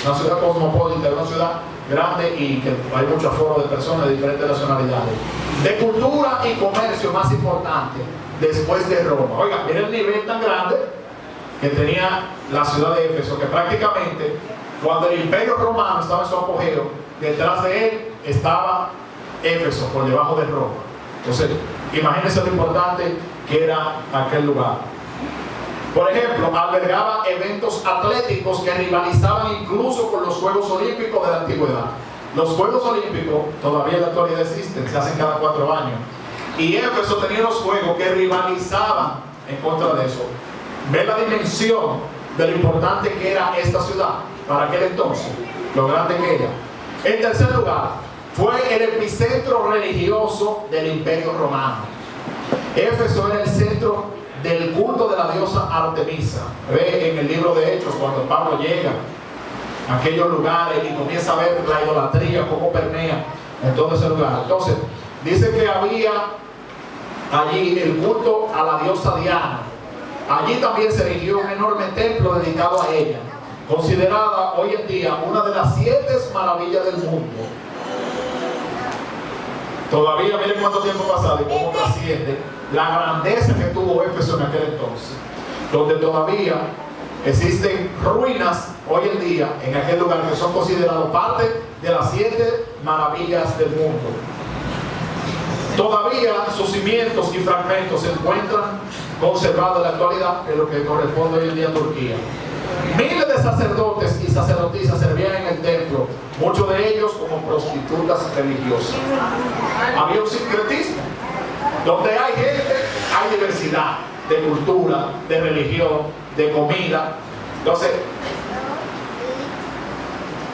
una ciudad cosmopolita, una ciudad grande y que hay mucho aforo de personas de diferentes nacionalidades, de cultura y comercio más importante después de Roma. Oiga, era el nivel tan grande que tenía la ciudad de Éfeso, que prácticamente cuando el imperio romano estaba en su apogeo, detrás de él estaba Éfeso, por debajo de Roma. Entonces, imagínense lo importante que era aquel lugar. Por ejemplo, albergaba eventos atléticos que rivalizaban incluso con los Juegos Olímpicos de la antigüedad. Los Juegos Olímpicos todavía en la actualidad existen, se hacen cada 4 años. Y Éfeso tenía los juegos que rivalizaban en contra de eso. Ve la dimensión de lo importante que era esta ciudad para aquel entonces, lo grande que era. En tercer lugar, fue el epicentro religioso del Imperio Romano. Éfeso era el centro del culto de la diosa Artemisa. Ve en el libro de Hechos cuando Pablo llega a aquellos lugares y comienza a ver la idolatría, cómo permea en todo ese lugar. Entonces, dice que había allí el culto a la diosa Diana. Allí también se erigió un enorme templo dedicado a ella, considerada hoy en día una de las 7 maravillas del mundo. Todavía miren cuánto tiempo ha pasado y cómo trasciende la grandeza que tuvo Éfeso en aquel entonces, donde todavía existen ruinas hoy en día en aquel lugar que son considerados parte de las 7 maravillas del mundo. Todavía sus cimientos y fragmentos se encuentran conservados en la actualidad, en lo que corresponde hoy en día a Turquía. Miles de sacerdotes y sacerdotisas servían en el templo, muchos de ellos como prostitutas religiosas. Había un sincretismo. Donde hay gente, hay diversidad de cultura, de religión, de comida. Entonces,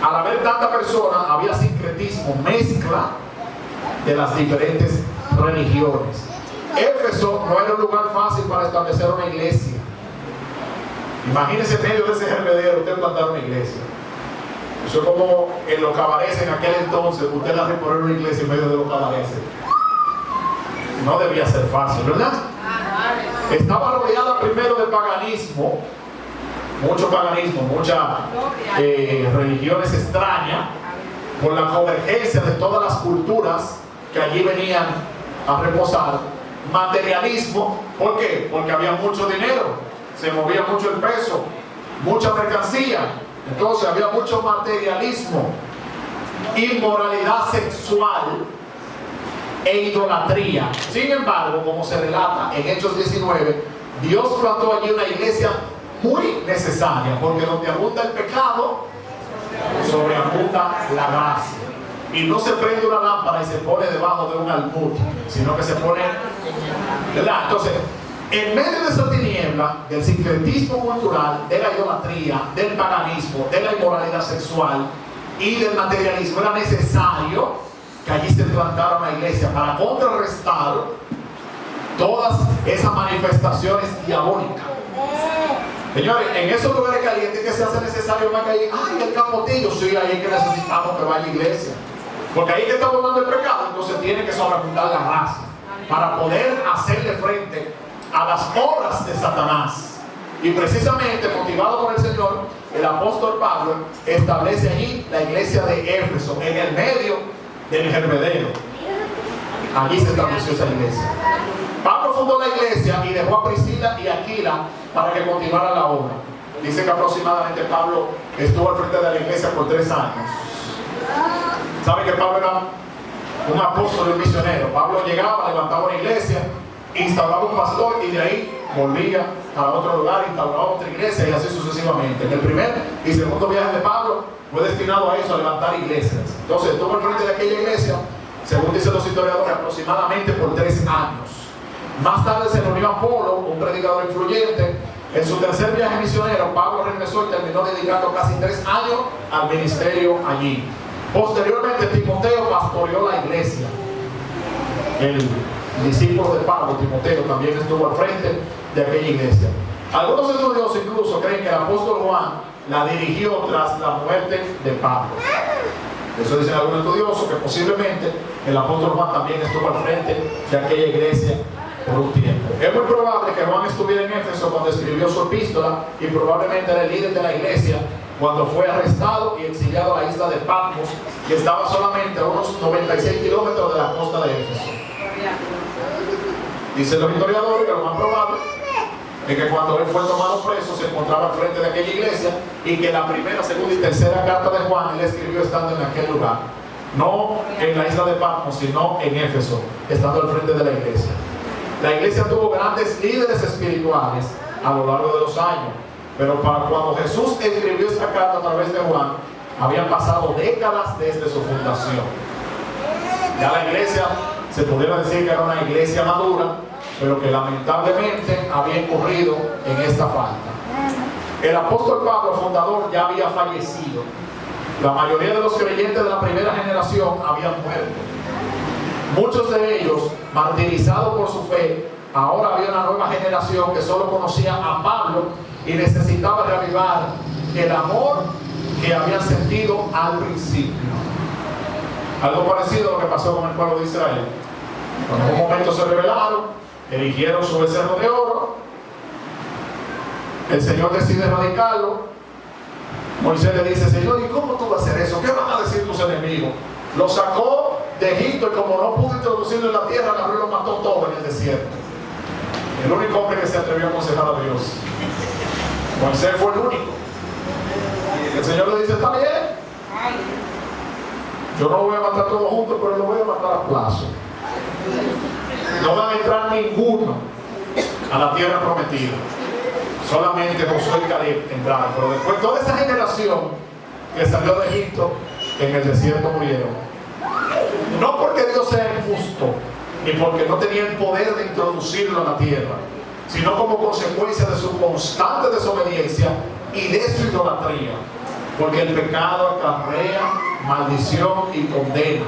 al haber tanta persona, había sincretismo, mezcla de las diferentes religiones. Éfeso no era un lugar fácil para establecer una iglesia. Imagínense en medio de ese hervedero usted plantar una iglesia. Eso es como en los cabarets en aquel entonces, usted la reponer una iglesia en medio de los cabarets. No debía ser fácil, ¿verdad? Estaba rodeada primero de paganismo, mucho paganismo, muchas religiones extrañas, por la convergencia de todas las culturas que allí venían a reposar. Materialismo, ¿por qué? Porque había mucho dinero, se movía mucho el peso, mucha mercancía, entonces había mucho materialismo, inmoralidad sexual e idolatría. Sin embargo, como se relata en Hechos 19, Dios plantó allí una iglesia muy necesaria, porque donde abunda el pecado, sobreabunda la gracia. Y no se prende una lámpara y se pone debajo de un almud, sino que se pone, ¿verdad? Entonces, en medio de esa tiniebla, del sincretismo cultural, de la idolatría, del paganismo, de la inmoralidad sexual y del materialismo, era necesario que allí se plantara una iglesia para contrarrestar todas esas manifestaciones diabólicas. Señores, en esos lugares calientes que se hace necesario más que ahí, ay, el capotillo, sí, ahí que necesitamos que vaya iglesia. Porque ahí que está abundando el pecado, entonces tiene que sobreabundar la raza para poder hacerle frente a las obras de Satanás. Y precisamente, motivado por el Señor, el apóstol Pablo establece allí la iglesia de Éfeso, en el medio del hervedero. Allí se estableció esa iglesia. Pablo fundó la iglesia y dejó a Priscila y Aquila para que continuara la obra. Dice que aproximadamente Pablo estuvo al frente de la iglesia por 3 años. ¿Sabe que Pablo era un apóstol y un misionero? Pablo llegaba, levantaba una iglesia, instauraba un pastor y de ahí volvía a otro lugar, instauraba otra iglesia y así sucesivamente. En el primer y segundo viaje de Pablo fue destinado a eso, a levantar iglesias. Entonces estuvo al frente de aquella iglesia, según dicen los historiadores, aproximadamente por 3 años. Más tarde se reunió a Apolo, un predicador influyente. En su tercer viaje misionero, Pablo regresó y terminó dedicando casi 3 años al ministerio allí. Posteriormente, Timoteo pastoreó la iglesia. El discípulo de Pablo, Timoteo, también estuvo al frente de aquella iglesia. Algunos estudiosos incluso creen que el apóstol Juan la dirigió tras la muerte de Pablo. Eso dicen algunos estudiosos, que posiblemente el apóstol Juan también estuvo al frente de aquella iglesia por un tiempo. Es muy probable que Juan estuviera en Éfeso cuando escribió su epístola, y probablemente era el líder de la iglesia cuando fue arrestado y exiliado a la isla de Patmos, que estaba solamente a unos 96 kilómetros de la costa de Éfeso. Dicen los historiadores que lo más probable es que cuando él fue tomado preso se encontraba al frente de aquella iglesia, y que la primera, segunda y tercera carta de Juan él escribió estando en aquel lugar, no en la isla de Patmos, sino en Éfeso, estando al frente de la iglesia. La iglesia tuvo grandes líderes espirituales a lo largo de los años, pero para cuando Jesús escribió esta carta a través de Juan, habían pasado décadas desde su fundación. Ya la iglesia se pudiera decir que era una iglesia madura, pero que lamentablemente había incurrido en esta falta. El apóstol Pablo, fundador, ya había fallecido. La mayoría de los creyentes de la primera generación habían muerto. Muchos de ellos, martirizados por su fe, ahora había una nueva generación que solo conocía a Pablo y necesitaba reavivar el amor que habían sentido al principio. Algo parecido a lo que pasó con el pueblo de Israel. Cuando en un momento se rebelaron, erigieron su becerro de oro, el Señor decide erradicarlo. Moisés le dice: Señor, ¿y cómo tú vas a hacer eso? ¿Qué van a decir tus enemigos? Lo sacó de Egipto, y como no pudo introducirlo en la tierra, agarró y lo mató todo en el desierto. El único hombre que se atrevió a aconsejar a Dios. Moisés fue el único. Y el Señor le dice: está bien, yo no lo voy a matar todos juntos, pero lo voy a matar a plazo. No van a entrar ninguno a la tierra prometida. Solamente Josué y Caleb entraron. Pero después toda esa generación que salió de Egipto, en el desierto murieron. No porque Dios sea injusto, ni porque no tenía el poder de introducirlo a la tierra, sino como consecuencia de su constante desobediencia y de su idolatría. Porque el pecado acarrea maldición y condena.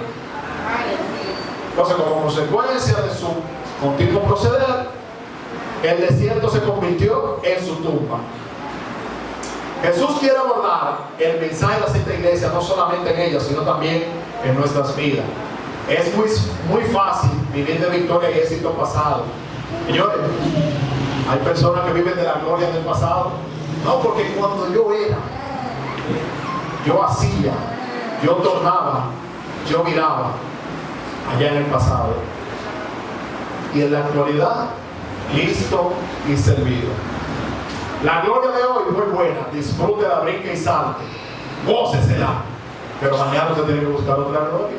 Entonces, como consecuencia de su continuo proceder, el desierto se convirtió en su tumba. Jesús quiere abordar el mensaje de la Santa Iglesia no solamente en ella, sino también en nuestras vidas. Es muy fácil vivir de victoria y éxito pasado. Señores, hay personas que viven de la gloria del pasado. No, porque cuando yo era, yo hacía, yo tornaba, yo miraba allá en el pasado. Y en la actualidad, listo y servido. La gloria de hoy muy buena, disfrútela, brinque y salte, gócesela, pero mañana usted tiene que buscar otra gloria.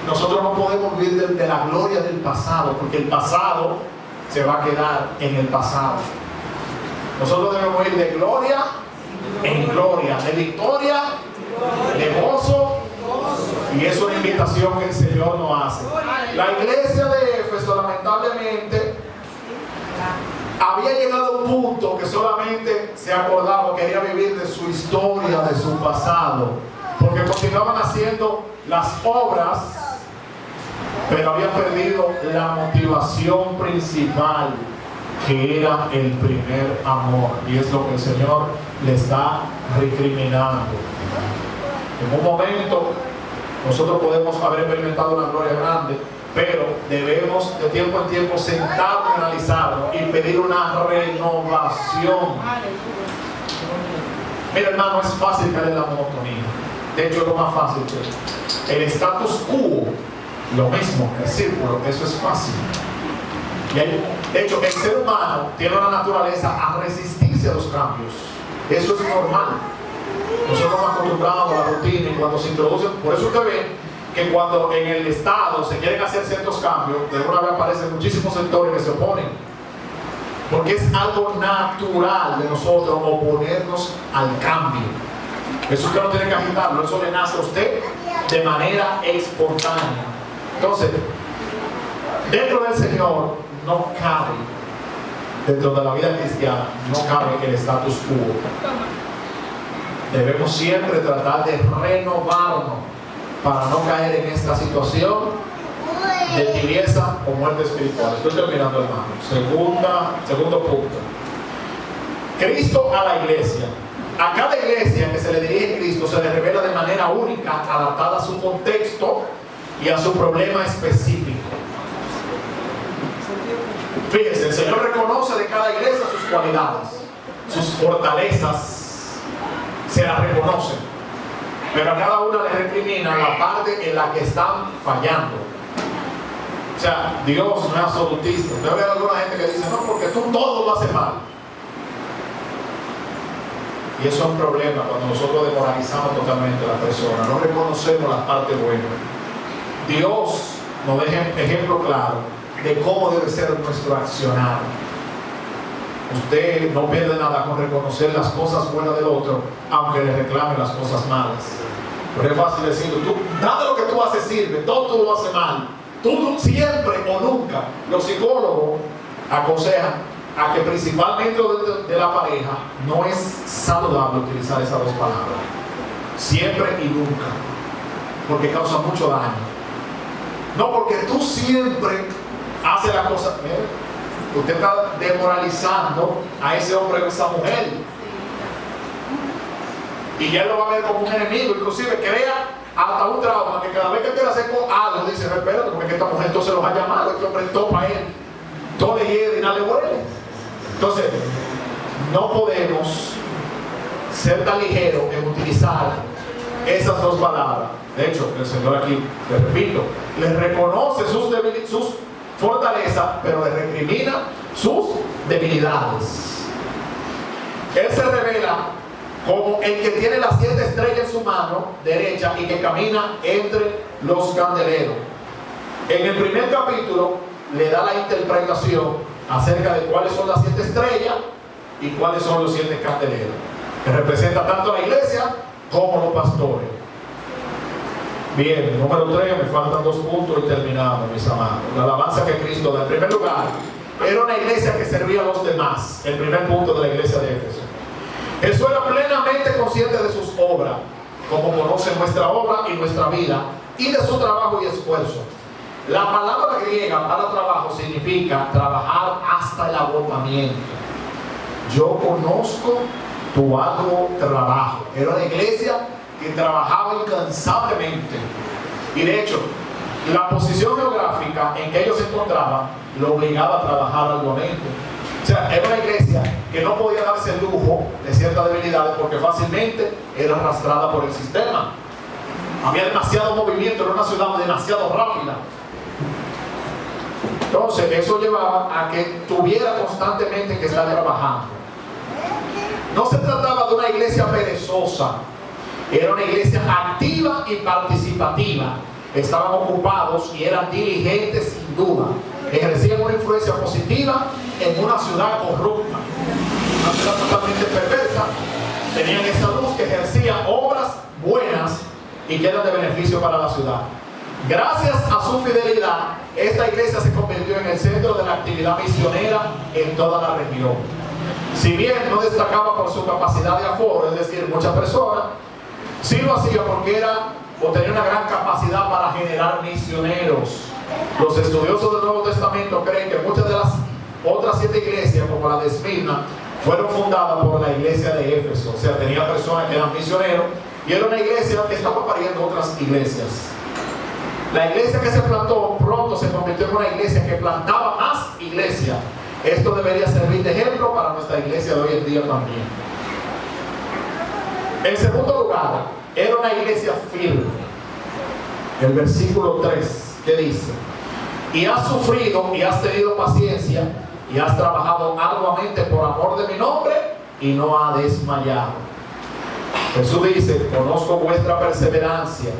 Nosotros no podemos vivir de la gloria del pasado, porque el pasado se va a quedar en el pasado. Nosotros debemos ir de gloria en gloria, de victoria, de gozo, y es una invitación que el Señor nos hace. La iglesia de Éfeso, lamentablemente, había llegado a un punto que solamente se acordaba, quería vivir de su historia, de su pasado, porque continuaban haciendo las obras, pero habían perdido la motivación principal, que era el primer amor, y es lo que el Señor le está recriminando. En un momento nosotros podemos haber experimentado una gloria grande, pero debemos de tiempo en tiempo sentarnos, analizarlo y pedir una renovación. Mira, hermano, es fácil caer en la monotonía. De hecho, es lo más fácil. El status quo, lo mismo, el círculo, eso es fácil. De hecho, el ser humano tiene una naturaleza a resistirse a los cambios. Eso es normal. Nosotros nos acostumbramos a la rutina, y cuando se introducen, por eso usted ve que cuando en el Estado se quieren hacer ciertos cambios, de una vez aparecen muchísimos sectores que se oponen, porque es algo natural de nosotros oponernos al cambio. Eso usted no tiene que agitarlo, eso le nace a usted de manera espontánea. Entonces, dentro del Señor no cabe, dentro de la vida cristiana no cabe el status quo. Debemos siempre tratar de renovarnos para no caer en esta situación de tibieza o muerte espiritual. Estoy terminando, hermano. Segundo punto. Cristo a la iglesia. A cada iglesia que se le dirige Cristo se le revela de manera única, adaptada a su contexto y a su problema específico. Fíjense, el Señor reconoce de cada iglesia sus cualidades, sus fortalezas, se las reconoce, pero a cada una le recrimina la parte en la que están fallando. O sea, Dios no es absolutista. Usted ve a alguna gente que dice, no, porque tú todo lo haces mal. Y eso es un problema cuando nosotros demoralizamos totalmente a la persona, no reconocemos la parte buena. Dios nos deja ejemplo claro de cómo debe ser nuestro accionar. Usted no pierde nada con reconocer las cosas buenas del otro, aunque le reclame las cosas malas. Pero es fácil decirlo, nada de lo que tú haces sirve, todo tú lo haces mal. Tú siempre o nunca. Los psicólogos aconsejan a que principalmente dentro de la pareja no es saludable utilizar esas dos palabras. Siempre y nunca. Porque causa mucho daño. No porque tú siempre haces la cosa. Usted está demoralizando a ese hombre o esa mujer. Y ya lo va a ver como un enemigo. Inclusive crea hasta un trauma que cada vez que quiere hacer algo dice, espérate, porque esta mujer entonces los ha llamado, este hombre topa a él, todo le hiede y nada le huele. Entonces, no podemos ser tan ligeros en utilizar esas dos palabras. De hecho, el Señor aquí, le repito, le reconoce sus fortalezas, pero le recrimina sus debilidades. Él se revela como el que tiene las 7 estrellas en su mano derecha y que camina entre los candeleros. En el primer capítulo le da la interpretación acerca de cuáles son las 7 estrellas y cuáles son los 7 candeleros, que representa tanto la iglesia como los pastores. Bien, número 3, me faltan 2 puntos y terminamos, mis amados. La alabanza que Cristo da. En primer lugar, era una iglesia que servía a los demás. El primer punto de la iglesia de Éfeso. Jesús era plenamente consciente de sus obras, como conoce nuestra obra y nuestra vida, y de su trabajo y esfuerzo. La palabra griega para trabajo significa trabajar hasta el agotamiento. Yo conozco tu arduo trabajo. Era una iglesia que trabajaba incansablemente. Y de hecho, la posición geográfica en que ellos se encontraban lo obligaba a trabajar arduamente. O sea, era una iglesia que no podía darse el lujo de ciertas debilidades porque fácilmente era arrastrada por el sistema. Había demasiado movimiento, era una ciudad demasiado rápida. Entonces, eso llevaba a que tuviera constantemente que estar trabajando. No se trataba de una iglesia perezosa, era una iglesia activa y participativa. Estaban ocupados y eran diligentes sin duda. Ejercían una influencia positiva en una ciudad corrupta, una ciudad totalmente perversa. Tenían esa luz que ejercía obras buenas y que eran de beneficio para la ciudad. Gracias a su fidelidad, esta iglesia se convirtió en el centro de la actividad misionera en toda la región. Si bien no destacaba por su capacidad de aforo, es decir, muchas personas, sí lo hacía porque tenía una gran capacidad para generar misioneros. Los estudiosos del Nuevo Testamento creen que muchas de las otras 7 iglesias, como la de Esmirna, fueron fundadas por la iglesia de Éfeso. O sea, tenía personas que eran misioneros y era una iglesia que estaba pariendo otras iglesias. La iglesia que se plantó pronto se convirtió en una iglesia que plantaba más iglesias. Esto debería servir de ejemplo para nuestra iglesia de hoy en día también. En segundo lugar, era una iglesia firme. El versículo 3, que dice: y has sufrido y has tenido paciencia y has trabajado arduamente por amor de mi nombre y no ha desmayado. Jesús dice: conozco vuestra perseverancia.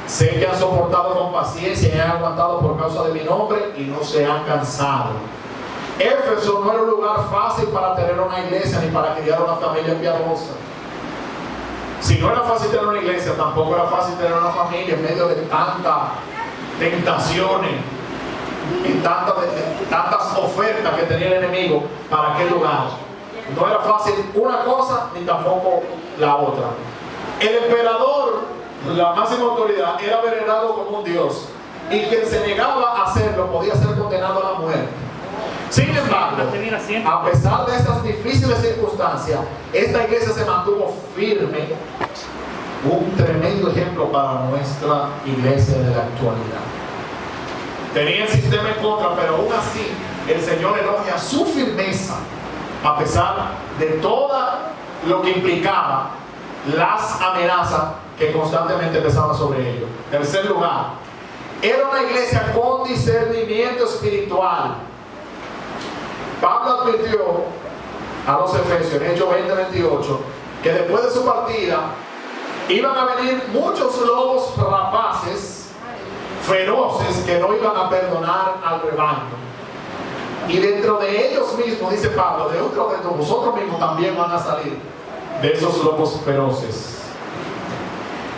Sé que han soportado con paciencia y han aguantado por causa de mi nombre y no se han cansado. Éfeso no era un lugar fácil para tener una iglesia ni para criar una familia piadosa. Si no era fácil tener una iglesia, tampoco era fácil tener una familia en medio de tantas tentaciones y tantas ofertas que tenía el enemigo para aquel lugar. No era fácil una cosa ni tampoco la otra. El emperador, la máxima autoridad, era venerado como un dios, y quien se negaba a hacerlo podía ser condenado a la muerte. Sin embargo, a pesar de estas difíciles circunstancias, esta iglesia se mantuvo firme, un tremendo ejemplo para nuestra iglesia de la actualidad. Tenía el sistema en contra, pero aún así el Señor elogia su firmeza, a pesar de todo lo que implicaba las amenazas que constantemente pesaban sobre ellos. Tercer lugar, era una iglesia con discernimiento espiritual. Pablo advirtió a los Efesios en Hechos 20:28 que después de su partida iban a venir muchos lobos rapaces, feroces, que no iban a perdonar al rebaño. Y dentro de ellos mismos, dice Pablo, dentro de vosotros mismos también van a salir de esos lobos feroces,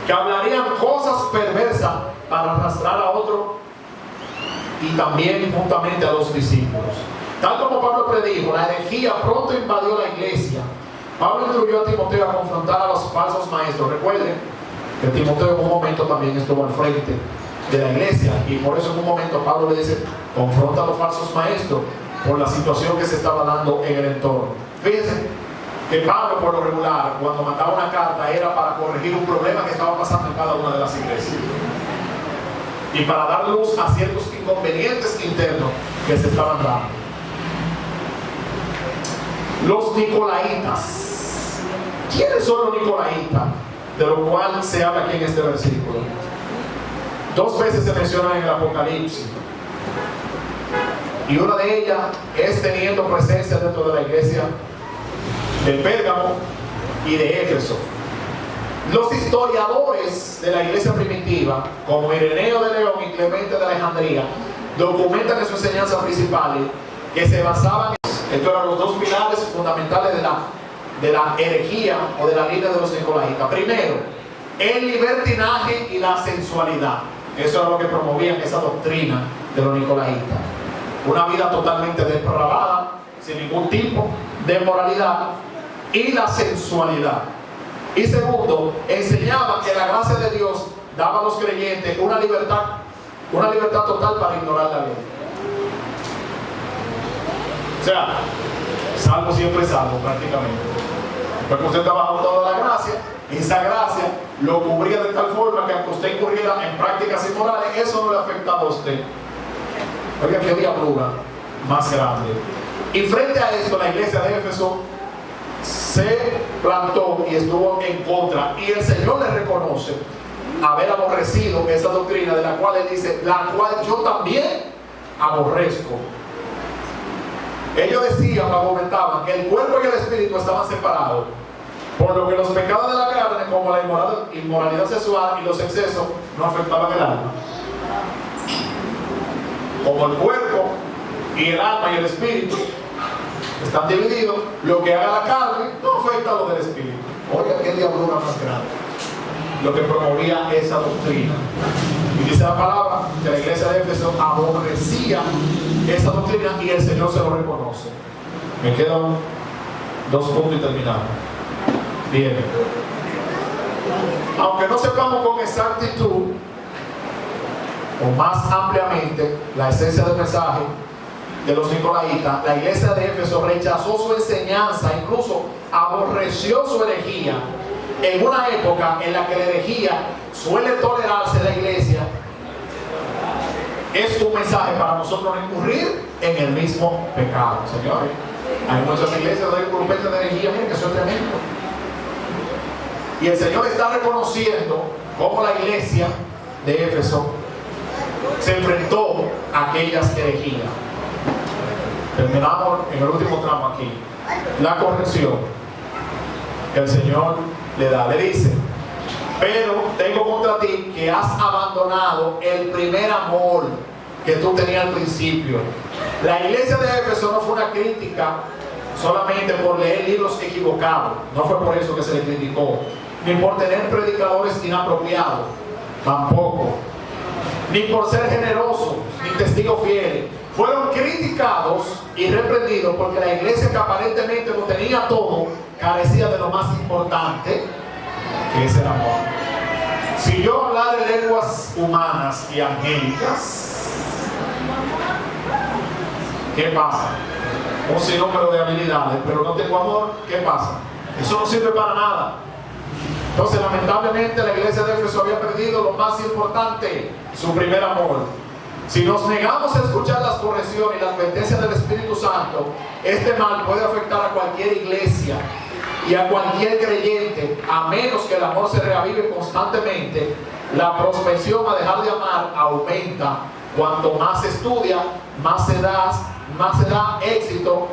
que hablarían cosas perversas para arrastrar a otro y también juntamente a los discípulos. Tal como Pablo predijo, la herejía pronto invadió la iglesia. Pablo instruyó a Timoteo a confrontar a los falsos maestros. Recuerden que Timoteo en un momento también estuvo al frente de la iglesia, y por eso en un momento Pablo le dice: confronta a los falsos maestros por la situación que se estaba dando en el entorno. Fíjense que Pablo, por lo regular, cuando mandaba una carta, era para corregir un problema que estaba pasando en cada una de las iglesias y para dar luz a ciertos inconvenientes internos que se estaban dando. Los nicolaitas. ¿Quiénes son los nicolaitas? De lo cual se habla aquí en este versículo. Dos veces se menciona en el Apocalipsis, y una de ellas es teniendo presencia dentro de la iglesia de Pérgamo y de Éfeso. Los historiadores de la iglesia primitiva, como Ireneo de León y Clemente de Alejandría, documentan en sus enseñanzas principales que se basaban en, estos eran los dos pilares fundamentales de la herejía o de la línea de los nicolaitas. Primero, el libertinaje y la sensualidad. Eso era lo que promovían esa doctrina de los nicolaitas. Una vida totalmente depravada, sin ningún tipo de moralidad, y la sensualidad. Y segundo, enseñaban que la gracia de Dios daba a los creyentes una libertad total para ignorar la ley. O sea, salvo siempre salvo prácticamente. Porque usted está bajo toda la gracia, esa gracia lo cubría de tal forma que aunque usted incurriera en prácticas inmorales, eso no le afectaba a usted. Oiga, qué diablura más grande. Y frente a esto, la iglesia de Éfeso se plantó y estuvo en contra, y el Señor le reconoce haber aborrecido esa doctrina, de la cual él dice: la cual yo también aborrezco. Ellos decían, argumentaban que el cuerpo y el espíritu estaban separados, por lo que los pecados de la carne, como la inmoralidad sexual y los excesos, no afectaban el alma. Como el cuerpo y el alma y el espíritu están divididos, lo que haga la carne no afecta a lo del espíritu. Oiga, qué diablura más grande lo que promovía esa doctrina. Y dice la palabra que la iglesia de Éfeso aborrecía esa doctrina, y el Señor se lo reconoce. Me quedan 2 puntos y terminamos. Bien. Aunque no sepamos con exactitud o más ampliamente la esencia del mensaje de los nicolaitas, la iglesia de Éfeso rechazó su enseñanza, incluso aborreció su herejía, en una época en la que la herejía suele tolerarse en la iglesia. Es un mensaje para nosotros no incurrir en el mismo pecado, señores. Hay muchas iglesias donde hay grupos de herejía, miren que eso es tremendo. Y el Señor está reconociendo cómo la iglesia de Éfeso se enfrentó a aquellas herejías. Terminamos en el último tramo aquí. La corrección que el Señor le da. Le dice: pero tengo contra ti que has abandonado el primer amor que tú tenías al principio. La iglesia de Éfeso no fue una crítica solamente por leer libros equivocados. No fue por eso que se le criticó. Ni por tener predicadores inapropiados. Tampoco. Ni por ser generosos, ni testigos fieles. Fueron criticados y reprendidos porque la iglesia, que aparentemente lo tenía todo, carecía de lo más importante, que es el amor. Si yo hablar de lenguas humanas y angélicas, ¿qué pasa? Un sinnúmero de habilidades, pero no tengo amor, ¿qué pasa? Eso no sirve para nada. Entonces, lamentablemente, la iglesia de Éfeso había perdido lo más importante, su primer amor. Si nos negamos a escuchar las correcciones y la advertencia del Espíritu Santo, este mal puede afectar a cualquier iglesia y a cualquier creyente, a menos que el amor se reavive constantemente. La propensión a dejar de amar aumenta. Cuanto más se estudia, más se da éxito,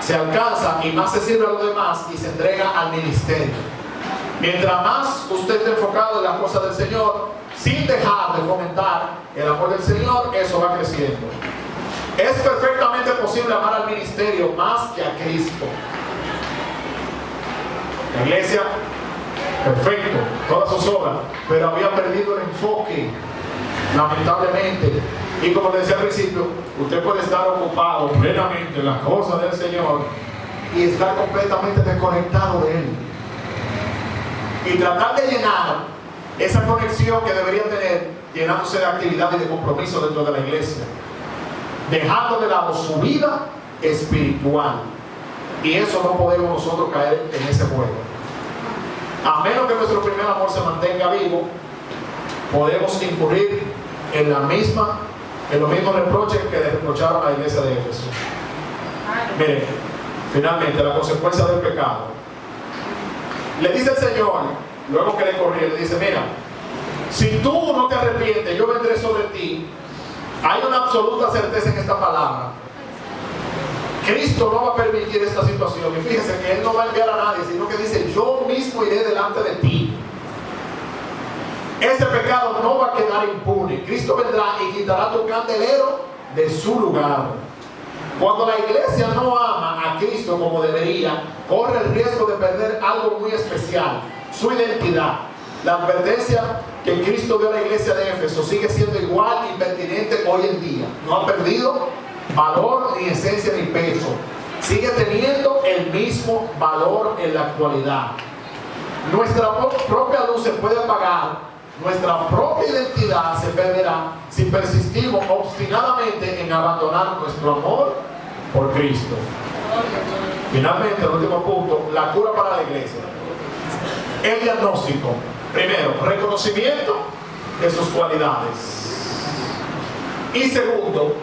se alcanza y más se sirve a los demás y se entrega al ministerio. Mientras más usted esté enfocado en las cosas del Señor, sin dejar de fomentar el amor del Señor, eso va creciendo. Es perfectamente posible amar al ministerio más que a Cristo. La iglesia, perfecto, todas sus obras, pero había perdido el enfoque, lamentablemente. Y como decía al principio, usted puede estar ocupado plenamente en las cosas del Señor y estar completamente desconectado de Él. Y tratar de llenar esa conexión que debería tener, llenándose de actividad y de compromiso dentro de la iglesia, dejando de lado su vida espiritual. Y eso no podemos nosotros caer en ese juego. A menos que nuestro primer amor se mantenga vivo, podemos incurrir en los mismos reproches que le reprocharon a la iglesia de Éfeso. Miren, finalmente, la consecuencia del pecado. Le dice el Señor, luego que le corrió, le dice: mira, si tú no te arrepientes, yo vendré sobre ti. Hay una absoluta certeza en esta palabra. Cristo no va a permitir esta situación. Y fíjense que Él no va a enviar a nadie, sino que dice: yo mismo iré delante de ti. Ese pecado no va a quedar impune. Cristo vendrá y quitará tu candelero de su lugar. Cuando la iglesia no ama a Cristo como debería, corre el riesgo de perder algo muy especial: su identidad. La advertencia que Cristo dio a la iglesia de Éfeso sigue siendo igual y pertinente hoy en día. No ha perdido valor, ni esencia, ni peso. Sigue teniendo el mismo valor en la actualidad. Nuestra propia luz se puede apagar, nuestra propia identidad se perderá si persistimos obstinadamente en abandonar nuestro amor por Cristo. Finalmente, el último punto, la cura para la iglesia. El diagnóstico. Primero, reconocimiento de sus cualidades. Y segundo,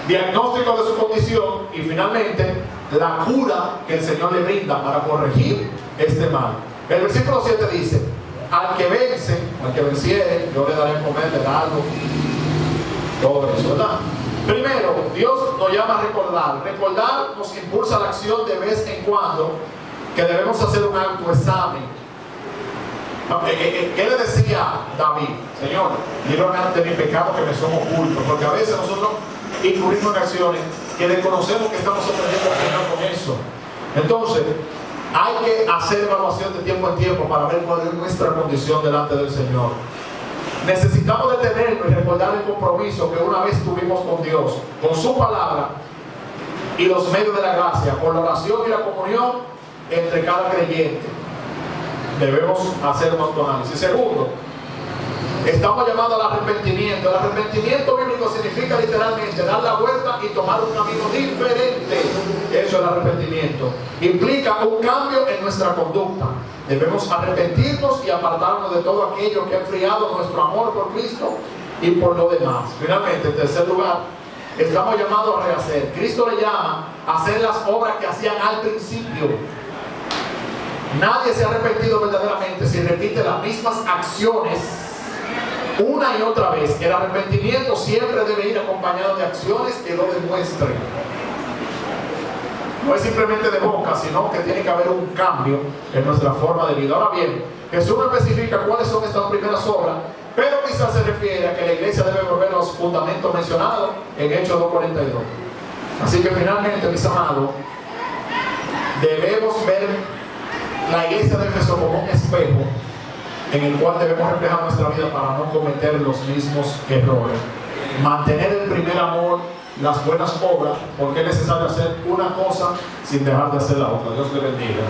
diagnóstico de su condición. Y finalmente, la cura que el Señor le brinda para corregir este mal. El versículo 7 dice: al que vence, al que venciere, yo le daré a comer de algo. Todo eso, ¿verdad? Primero, Dios nos llama a recordar. Recordar nos impulsa a la acción de vez en cuando, que debemos hacer un autoexamen. ¿Qué le decía David? Señor, líbrame de mi pecado que me son ocultos. Porque a veces nosotros incurrimos en acciones que desconocemos que estamos aprendiendo a Señor con eso. Entonces, hay que hacer evaluación de tiempo en tiempo para ver cuál es nuestra condición delante del Señor. Necesitamos detenernos y recordar el compromiso que una vez tuvimos con Dios, con su palabra y los medios de la gracia, con la oración y la comunión entre cada creyente. Debemos hacer un autoanálisis. Segundo, estamos llamados al arrepentimiento. El arrepentimiento bíblico significa literalmente dar la vuelta y tomar un camino diferente. Eso es el arrepentimiento. Implica un cambio en nuestra conducta. Debemos arrepentirnos y apartarnos de todo aquello que ha enfriado nuestro amor por Cristo y por lo demás. Finalmente, en tercer lugar, estamos llamados a rehacer. Cristo le llama a hacer las obras que hacían al principio. Nadie se ha arrepentido verdaderamente si repite las mismas acciones una y otra vez. El arrepentimiento siempre debe ir acompañado de acciones que lo demuestren. No es simplemente de boca, sino que tiene que haber un cambio en nuestra forma de vida. Ahora bien, Jesús no especifica cuáles son estas primeras obras, pero quizás se refiere a que la iglesia debe volver a los fundamentos mencionados en Hechos 2:42. Así que finalmente, mis amados, debemos ver la iglesia de Éfeso como un espejo en el cual debemos reflejar nuestra vida para no cometer los mismos errores. Mantener el primer amor, las buenas obras, porque es necesario hacer una cosa sin dejar de hacer la otra. Dios le bendiga.